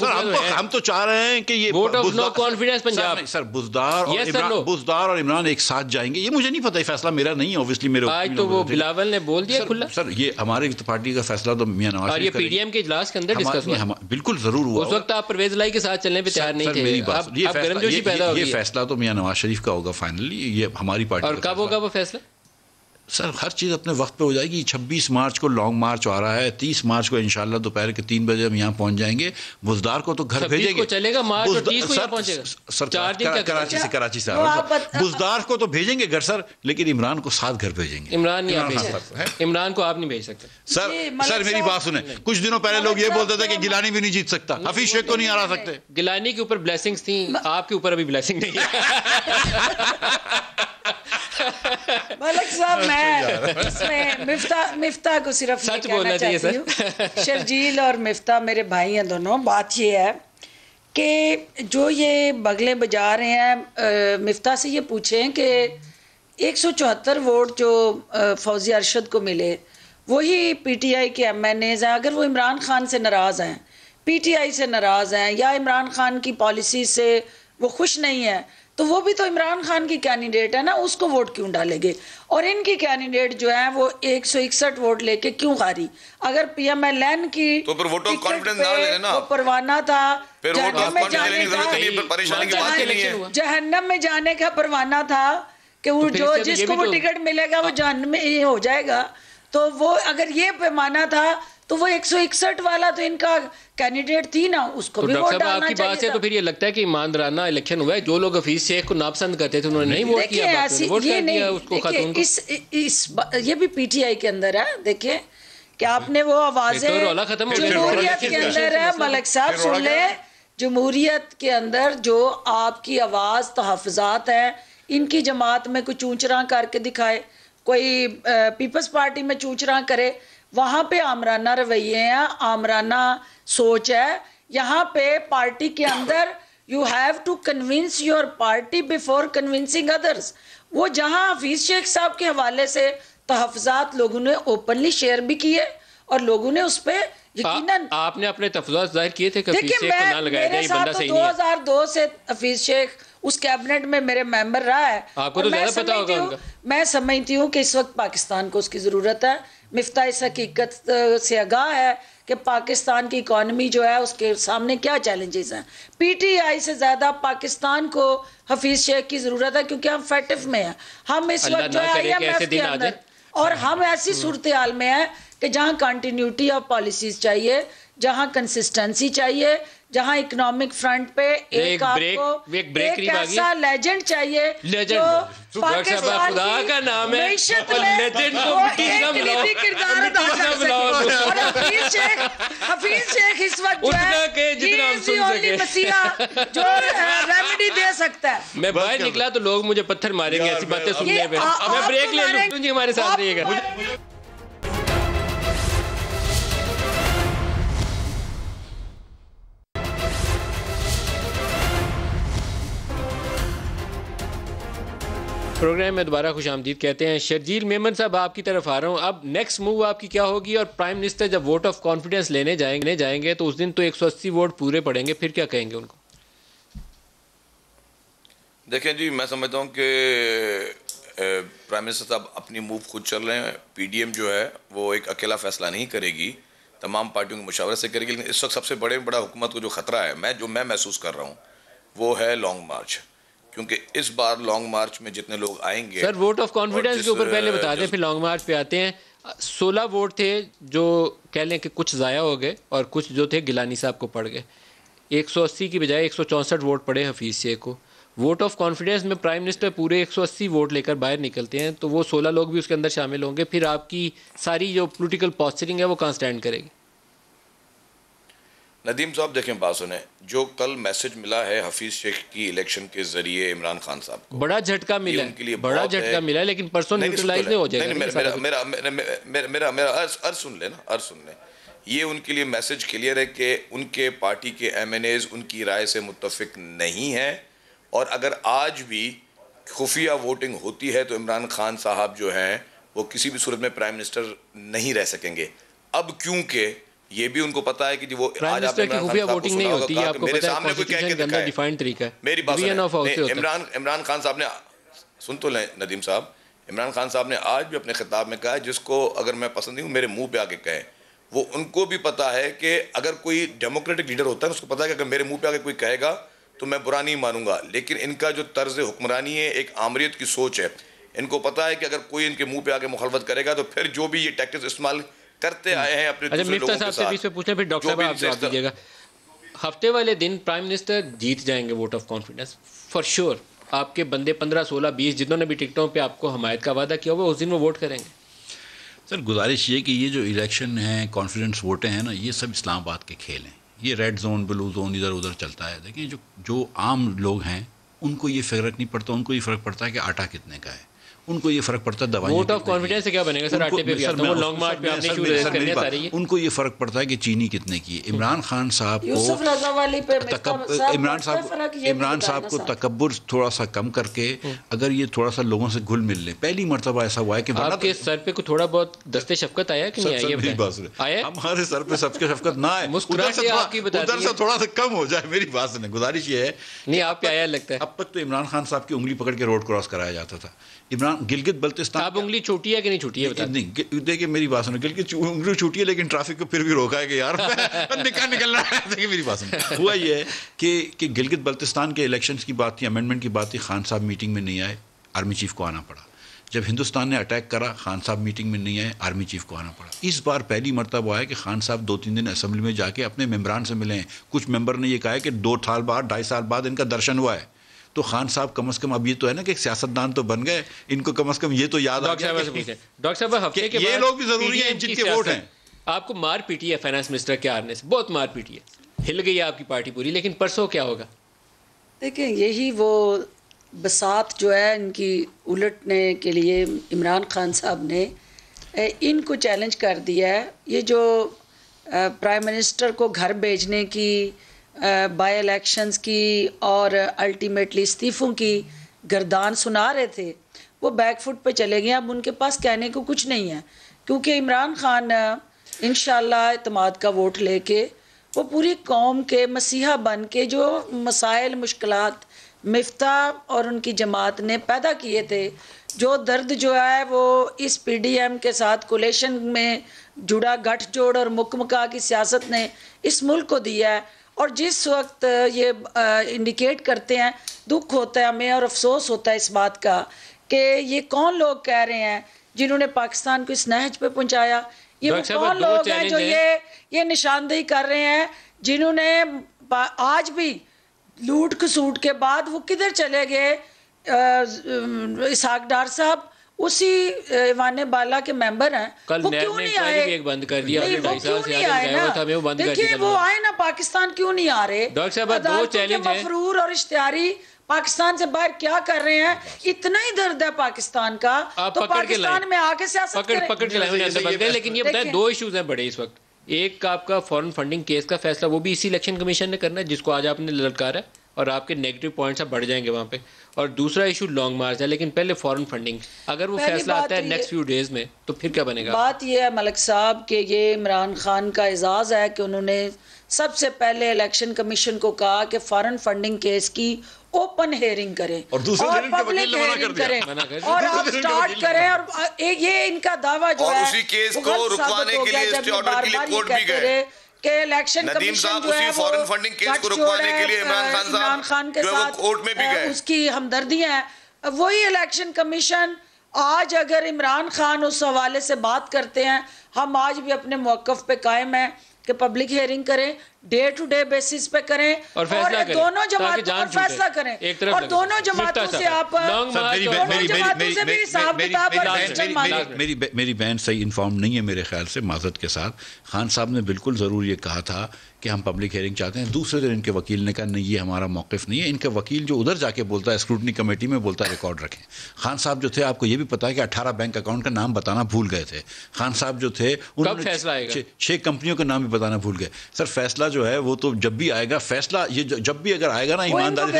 हम तो चाह रहे हैं कि ये vote of no confidence Punjab. Sir Buzdar और इमरान एक साथ जाएंगे, ये मुझे नहीं पता, फैसला मेरा नहीं है ऑब्वियसली। मेरे आज तो वो बिलावल ने बोल दिया खुला। सर ये हमारी पार्टी का फैसला तो मियां नवाज और ये पीडीएम के इजलास के अंदर डिस्कस हुआ, बिल्कुल जरूर हुआ। उस वक्त आप परवेज लाई के साथ चलने पे तैयार नहीं थे। मेरी बात, ये फैसला तो मियां नवाज शरीफ का होगा फाइनली, ये हमारी पार्टी। और कब होगा वो फैसला? सर हर चीज़ अपने वक्त पे हो जाएगी। 26 मार्च को लॉन्ग मार्च आ रहा है, 30 मार्च को इंशाल्लाह दोपहर के 3 बजे हम यहाँ पहुँच जाएंगे। बुज़दार को तो घर भेजेंगे, चलेगा मार्च और 30 को यहाँ पहुँचेगा सर, 4 दिन कराची से आ रहा हूँ। बुज़दार को तो भेजेंगे घर सर, लेकिन इमरान को साथ घर भेजेंगे। इमरान को आप नहीं भेज सकते सर मेरी बात सुने, कुछ दिनों पहले लोग ये बोलते थे कि गिलानी भी नहीं जीत सकता, हफीज शेख को नहीं हरा सकते। गिलानी के ऊपर ब्लेसिंग्स थी, आपके ऊपर अभी ब्लेसिंग नहीं है। मलिक साहब मैं इसमें मिफ्ता को सिर्फ सच बोलना चाहिए सर। शर्जील और मिफ्ता मेरे भाई हैं दोनों। बात ये है कि जो ये बगले बजा रहे हैं, मिफ्ता से ये पूछें कि 174 वोट जो फौजी अरशद को मिले वही पीटीआई के MNAs हैं। अगर वो इमरान खान से नाराज़ हैं, पीटीआई से नाराज़ हैं या इमरान खान की पॉलिसी से वो खुश नहीं है, तो वो भी तो इमरान खान की कैंडिडेट है ना, उसको वोट क्यों डालेंगे? और इनकी कैंडिडेट जो है वो 161 वोट लेके क्यों हारी? अगर PMLN की तो फिर वोट ऑफ कॉन्फिडेंस ना लेना ना, वो परवाना था, जहन्नम में जाने का, जहन्नम में जाने का परवाना था कि वो जो जिसको वो टिकट मिलेगा वो जहन्नम में ही हो जाएगा। तो वो अगर ये पैमाना था तो वो 161 वाला तो इनका कैंडिडेट थी ना, उसको भी वोट डालना आपकी बात से तो फिर ये लगता है कि ईमानदाराना इलेक्शन हुआ है। जो लोग हफीज शेख को नापसंद करते थे उन्होंने नहीं वोट किया, वोट कर दिया उसको, खातून को। ये भी पीटीआई के अंदर है। देखिए कि आपने वो आवाजें जमहूरियत के अंदर है, मलिक साहब सुन ले, जमहूरियत के अंदर जो आपकी आवाज तहफ़्फ़ुज़ात है, इनकी जमात में कोई चूंचरा करके दिखाए, कोई पीपल्स पार्टी में चूंचरा करे, वहाँ पे आमराना रवैये हैं, आमराना सोच है। यहाँ पे पार्टी के अंदर you have to convince your party before convincing others. वो जहाँ हफीज शेख साहब के हवाले से तहफ़्फ़ुज़ात लोगों ने ओपनली शेयर भी किए और लोगों ने उस पर यकीनन आपने अपने तहफ़्फ़ुज़ात ज़ाहिर किए थे कि हफीज शेख को ना लगाया जाए, ये बंदा सही नहीं है। 2002 से हफीज शेख उस कैबिनेट में मेरे मेंबर रहा है। आपको तो ज़्यादा पता होगा उनका। मैं समझती हूँ कि इस वक्त पाकिस्तान को उसकी ज़रूरत है। मिफ्ता इस हकीकत से आगाह है कि पाकिस्तान की इकॉनमी जो है उसके सामने क्या चैलेंजेस हैं। पीटीआई से ज़्यादा पाकिस्तान को हफीज शेख की ज़रूरत है, क्योंकि हम फैटिफ में हैं। हम इस वक्त जो है IMF के अंदर, और हम ऐसी सूरत हाल में हैं कि जहाँ कंटिन्यूटी ऑफ पॉलिसीज चाहिए, जहाँ कंसिस्टेंसी चाहिए, जहाँ इकोनॉमिक फ्रंट पे एक आपको एक ऐसा लेजेंड चाहिए जो पाकिस्तान का नाम है, और लेजेंड को किरदार अदा कर सके। और हफीज शेख इस वक्त जो है मसीहा जो रेमेडी दे सकता है। मैं बाहर निकला तो लोग मुझे पत्थर मारेंगे ऐसी बातें सुनने पे। मैं ब्रेक ले लूं जी, हमारे साथ रहिएगा। प्रोग्राम में दोबारा खुश आमदीद कहते हैं। शर्जील मेमन साहब आपकी तरफ आ रहा हूँ। अब नेक्स्ट मूव आपकी क्या होगी? और प्राइम मिनिस्टर जब वोट ऑफ कॉन्फिडेंस लेने जाएंगे तो उस दिन तो 180 वोट पूरे पड़ेंगे, फिर क्या कहेंगे उनको? देखें जी, मैं समझता हूँ कि प्राइम मिनिस्टर साहब अपनी मूव खुद चल रहे हैं। PDM जो है वो एक अकेला फैसला नहीं करेगी, तमाम पार्टियों की मुशावरत से करेगी। लेकिन इस वक्त सबसे बड़ा हुकूमत को जो ख़तरा है, मैं महसूस कर रहा हूँ, वो है लॉन्ग मार्च। क्योंकि इस बार लॉन्ग मार्च में जितने लोग आएंगे, सर वोट ऑफ कॉन्फिडेंस के ऊपर पहले बता दें, फिर लॉन्ग मार्च पे आते हैं। 16 वोट थे जो कह लें कि कुछ ज़ाया हो गए और कुछ जो थे गिलानी साहब को पड़ गए। 180 की बजाय 164 वोट पड़े हफीज शेख को। वोट ऑफ कॉन्फिडेंस में प्राइम मिनिस्टर पूरे 180 वोट लेकर बाहर निकलते हैं तो वो 16 लोग भी उसके अंदर शामिल होंगे, फिर आपकी सारी जो पॉलिटिकल पॉस्चरिंग है वो कहाँ स्टैंड करेगी? नदीम साहब देखें, बात सुने, जो कल मैसेज मिला है हफीज शेख की इलेक्शन के जरिए इमरान खान साहब को, बड़ा झटका मिला है, उनके लिए बड़ा झटका मिला है, लेकिन परसों न्यूट्रलाइज नहीं हो जाएगा। मेरा अर्ज सुन ले ना, अर्ज सुन ले। ये उनके लिए मैसेज क्लियर है कि उनके पार्टी के MNAs उनकी राय से मुत्तफिक नहीं है, और अगर आज भी खुफिया वोटिंग होती है तो इमरान खान साहब जो हैं वो किसी भी सूरत में प्राइम मिनिस्टर नहीं रह सकेंगे। अब क्योंकि ये भी उनको पता है कि वो आज आपने खुफिया वोटिंग नहीं होती है, आपको मेरे पता है, सामने कोई कह के दिखाए, डिफाइंड तरीका है। मेरी बात इमरान खान साहब ने, सुन तो लें नदीम साहब, इमरान खान साहब ने आज भी अपने खिताब में कहा है जिसको अगर मैं पसंद नहीं हूँ मेरे मुंह पे आके कहे। वो उनको भी पता है कि अगर कोई डेमोक्रेटिक लीडर होता है उसको पता है कि अगर मेरे मुंह पे आके कोई कहेगा तो मैं बुरा नहीं मानूंगा, लेकिन इनका जो तर्ज हुक्मरानी है, एक आमरीत की सोच है, इनको पता है कि अगर कोई इनके मुंह पे आके मुखालफत करेगा तो फिर जो भी ये टैक्टिक्स इस्तेमाल करते आए हैं अपने दूसरे लोगों के साथ। बीच में पूछना, फिर डॉक्टर साहब आप जवाब दीजिएगा। हफ्ते वाले दिन प्राइम मिनिस्टर जीत जाएंगे vote of confidence for sure. आपके बंदे 15, 16, 20 जिन्होंने भी टिकटों पे आपको हमायत का वादा किया हुआ उस दिन वो वोट करेंगे। सर गुजारिश ये कि ये जो इलेक्शन है, कॉन्फिडेंस वोटें हैं ना, ये सब इस्लामाबाद के खेल हैं। ये रेड जोन ब्लू जोन इधर उधर चलता है। देखिए जो आम लोग हैं उनको ये फ़र्क नहीं पड़ता, उनको ये फ़र्क पड़ता है कि आटा कितने का है, उनको ये फर्क पड़ता है दवाई। वोट ऑफ कॉन्फिडेंस से क्या बनेगा सर? आटे पे भी आता है, वो लॉन्ग मार्च पे आपने शुरू करने आ रही है। उनको ये फर्क पड़ता है कि चीनी कितने की है। इमरान खान साहब को, इमरान साहब को तकब्बुर थोड़ा सा कम करके अगर ये थोड़ा सा लोगों से घुल मिल ले, पहली मर्तबा ऐसा हुआ है कि आपके सर पे को थोड़ा बहुत दस्ते शफकत आया कि नहीं आया? हमारे सर पे सबके शफकत ना है, उधर से थोड़ा सा कम हो जाए। मेरी बात सुने, गुजारिश ये है नहीं आप पे आया लगता है। अब तक तो इमरान खान साहब की उंगली पकड़ के रोड क्रॉस कराया जाता था। इमरान गिलगित बल्तिस्तान, आप उंगली छोटी है कि नहीं छोटी है बता? नहीं देखिए मेरी बात सुनो, गिलगित उंगली छोटी है लेकिन ट्रैफिक को फिर भी रोका है कि यार निकल रहा है। देखिए मेरी बात सुनो, हुआ ये है कि गिलगित बल्तिस्तान के इलेक्शंस की बात थी, अमेंडमेंट की बात थी, खान साहब मीटिंग में नहीं आए, आर्मी चीफ को आना पड़ा। जब हिंदुस्तान ने अटैक करा, खान साहब मीटिंग में नहीं आए, आर्मी चीफ को आना पड़ा। इस बार पहली मरतबा है कि खान साहब 2-3 दिन असेंबली में जाके अपने मेम्बरान से मिले हैं। कुछ मेंबर ने ये कहा है कि 2 साल बाद 2.5 साल बाद इनका दर्शन हुआ है। तो खान साहब कम से कम अब ये तो है ना कि एक सियासतदान तो बन गए, इनको कम से कम ये तो याद आ गया। डॉक्टर साहब हफ्ते के ये लोग भी जरूरी हैं जिनके वोट हैं। आपको मार पीटी है फाइनेंस मिनिस्टर के आने से, बहुत मार पीटी है, हिल गई है आपकी पार्टी पूरी, लेकिन परसों क्या होगा? देखिए यही वो बसात जो है इनकी उलटने के लिए इमरान खान साहब ने इनको चैलेंज कर दिया है। ये जो प्राइम मिनिस्टर को घर भेजने की, बाय इलेक्शंस की और अल्टीमेटली इस्तीफ़ों की गर्दान सुना रहे थे, वो बैकफुट पे चले गए। अब उनके पास कहने को कुछ नहीं है, क्योंकि इमरान खान इंशाल्लाह इत्मीनान का वोट लेके वो पूरी कौम के मसीहा बन के जो मसाइल मुश्किलात मिफ्ताह और उनकी जमात ने पैदा किए थे, जो दर्द जो है वो इस PDM के साथ कोलेशन में जुड़ा गठजोड़ और मुकमका की सियासत ने इस मुल्क को दिया है। और जिस वक्त ये इंडिकेट करते हैं, दुख होता है हमें और अफसोस होता है इस बात का कि ये कौन लोग कह रहे हैं जिन्होंने पाकिस्तान को इस नहज पे पहुंचाया। ये वो कौन लोग हैं जो ये निशानदेही कर रहे हैं, जिन्होंने आज भी लूट खसूट के बाद वो किधर चले गए? इसहाक डार साहब उसी ईवान बाला के मेंबर हैं, वो क्यों नहीं आए? एक बंद कर दिया, नहीं, वो क्यों नहीं आए ना? देखिए वो आए ना, पाकिस्तान क्यों नहीं आ रहे? डॉक्टर साहब दो चैलेंज हैं, मफरूर और इश्तिहारी पाकिस्तान से बाहर क्या कर रहे हैं? इतना ही दर्द है पाकिस्तान का तो पाकिस्तान में आके सियासत पकड़ के लाए। लेकिन ये बताएं, 2 इश्यूज हैं बड़े इस वक्त। एक का आपका फॉरेन फंडिंग केस का फैसला, वो भी इसी इलेक्शन कमीशन ने करना है जिसको आज आपने ललकारा है, और आपके नेगेटिव पॉइंट्स अब बढ़ जाएंगे वहाँ पे। और दूसरा इशू लॉन्ग मार्च है, लेकिन पहले फॉरेन फंडिंग, अगर वो फैसला आता है नेक्स्ट फ्यू डेज में तो फिर क्या बनेगा? बात ये है मलिक साहब कि ये इमरान खान का एजाज़ है कि उन्होंने सबसे पहले इलेक्शन कमीशन को कहा कि फॉरेन फंडिंग केस की ओपन हेयरिंग करें और पब्लिक हेयरिंग करें और आप स्टार्ट करें। और ये इनका दावा जो है उसी केस को रुकवाने के लिए कोर्ट भी गए कि इलेक्शन कमीशन जो है फॉरेन फंडिंग केस को रुकवाने के लिए इमरान खान के साथ कोर्ट में भी गए, उसकी हमदर्दियां हैं। वही इलेक्शन कमीशन आज अगर इमरान खान उस हवाले से बात करते हैं, हम आज भी अपने मौक़िफ़ पे कायम हैं कि पब्लिक हेयरिंग करें, डे टू डे बेसिस पे करें और फैसला करें, दोनों ताकि जमातों जान पर फैसला छूटे। करें एक तरफ और लगे। दोनों जमातों से आप मेरी बहन सही इन्फॉर्म नहीं है मेरे ख्याल से, माजरत के साथ। खान साहब ने बिल्कुल ज़रूर ये कहा था कि हम पब्लिक हियरिंग चाहते हैं। दूसरे दिन इनके वकील ने कहा नहीं, ये हमारा मौक़िफ़ नहीं है। इनका वकील जो उधर जाके बोलता है स्क्रूटनी कमेटी में, बोलता है रिकॉर्ड रखें। खान साहब जो थे, आपको ये भी पता है कि 18 बैंक अकाउंट का नाम बताना भूल गए थे। खान साहब जो थे उन्होंने 6 कंपनियों के नाम भी बताना भूल गए। सर फैसला जो है वो तो जब भी आएगा, फैसला ये जब भी अगर आएगा ना ईमानदारी से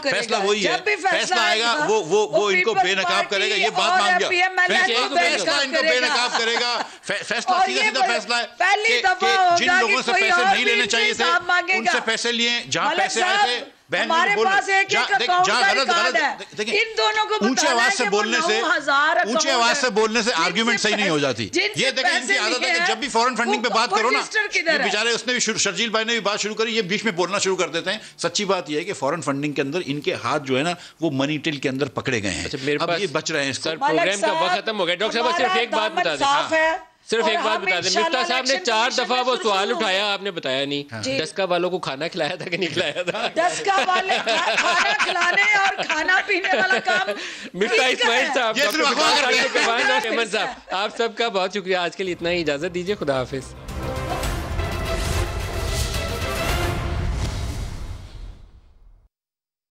फैसला वही है, फैसला आएगा वो इनको बेनकाब करेगा। ये बात मान गया, फैसला इनको बेनकाब करेगा। फैसला सीधा फैसला है कि जिन लोगों से पैसे नहीं लेने चाहिए थे उनसे पैसे लिए, जहां पैसे आए थे हमारे पास एक अकाउंट का रिकॉर्ड है। इन दोनों को ऊंचे आवाज से बोलने से आर्ग्यूमेंट सही नहीं हो जाती। ये देखें इनकी आदत है कि जब भी फॉरेन फंडिंग पे बात करो ना, ये बेचारे उसने भी शर्जील भाई ने भी बात शुरू करी, ये बीच में बोलना शुरू कर देते हैं। सच्ची बात यह है कि फॉरेन फंडिंग के अंदर इनके हाथ जो है ना वो मनी टिल के अंदर पकड़े गए हैं। अब ये बच रहे हैं। सर प्रोग्राम का वक्त खत्म हो गया। डॉक्टर साहब सिर्फ एक बात बता दें, सिर्फ एक बात बता दें, मिफ्ता साहब ने 4 दफा वो सवाल उठाया, आपने बताया नहीं। डस्का वालों को खाना खिलाया था कि नहीं खिलाया था? डस्का वाले खाना खिलाने और खाना पीने वाला काम मिफ्ता इस्माइल साहब, डॉक्टर साहब, आप सबका बहुत शुक्रिया। आज के लिए इतना ही, इजाजत दीजिए, खुदा हाफिज।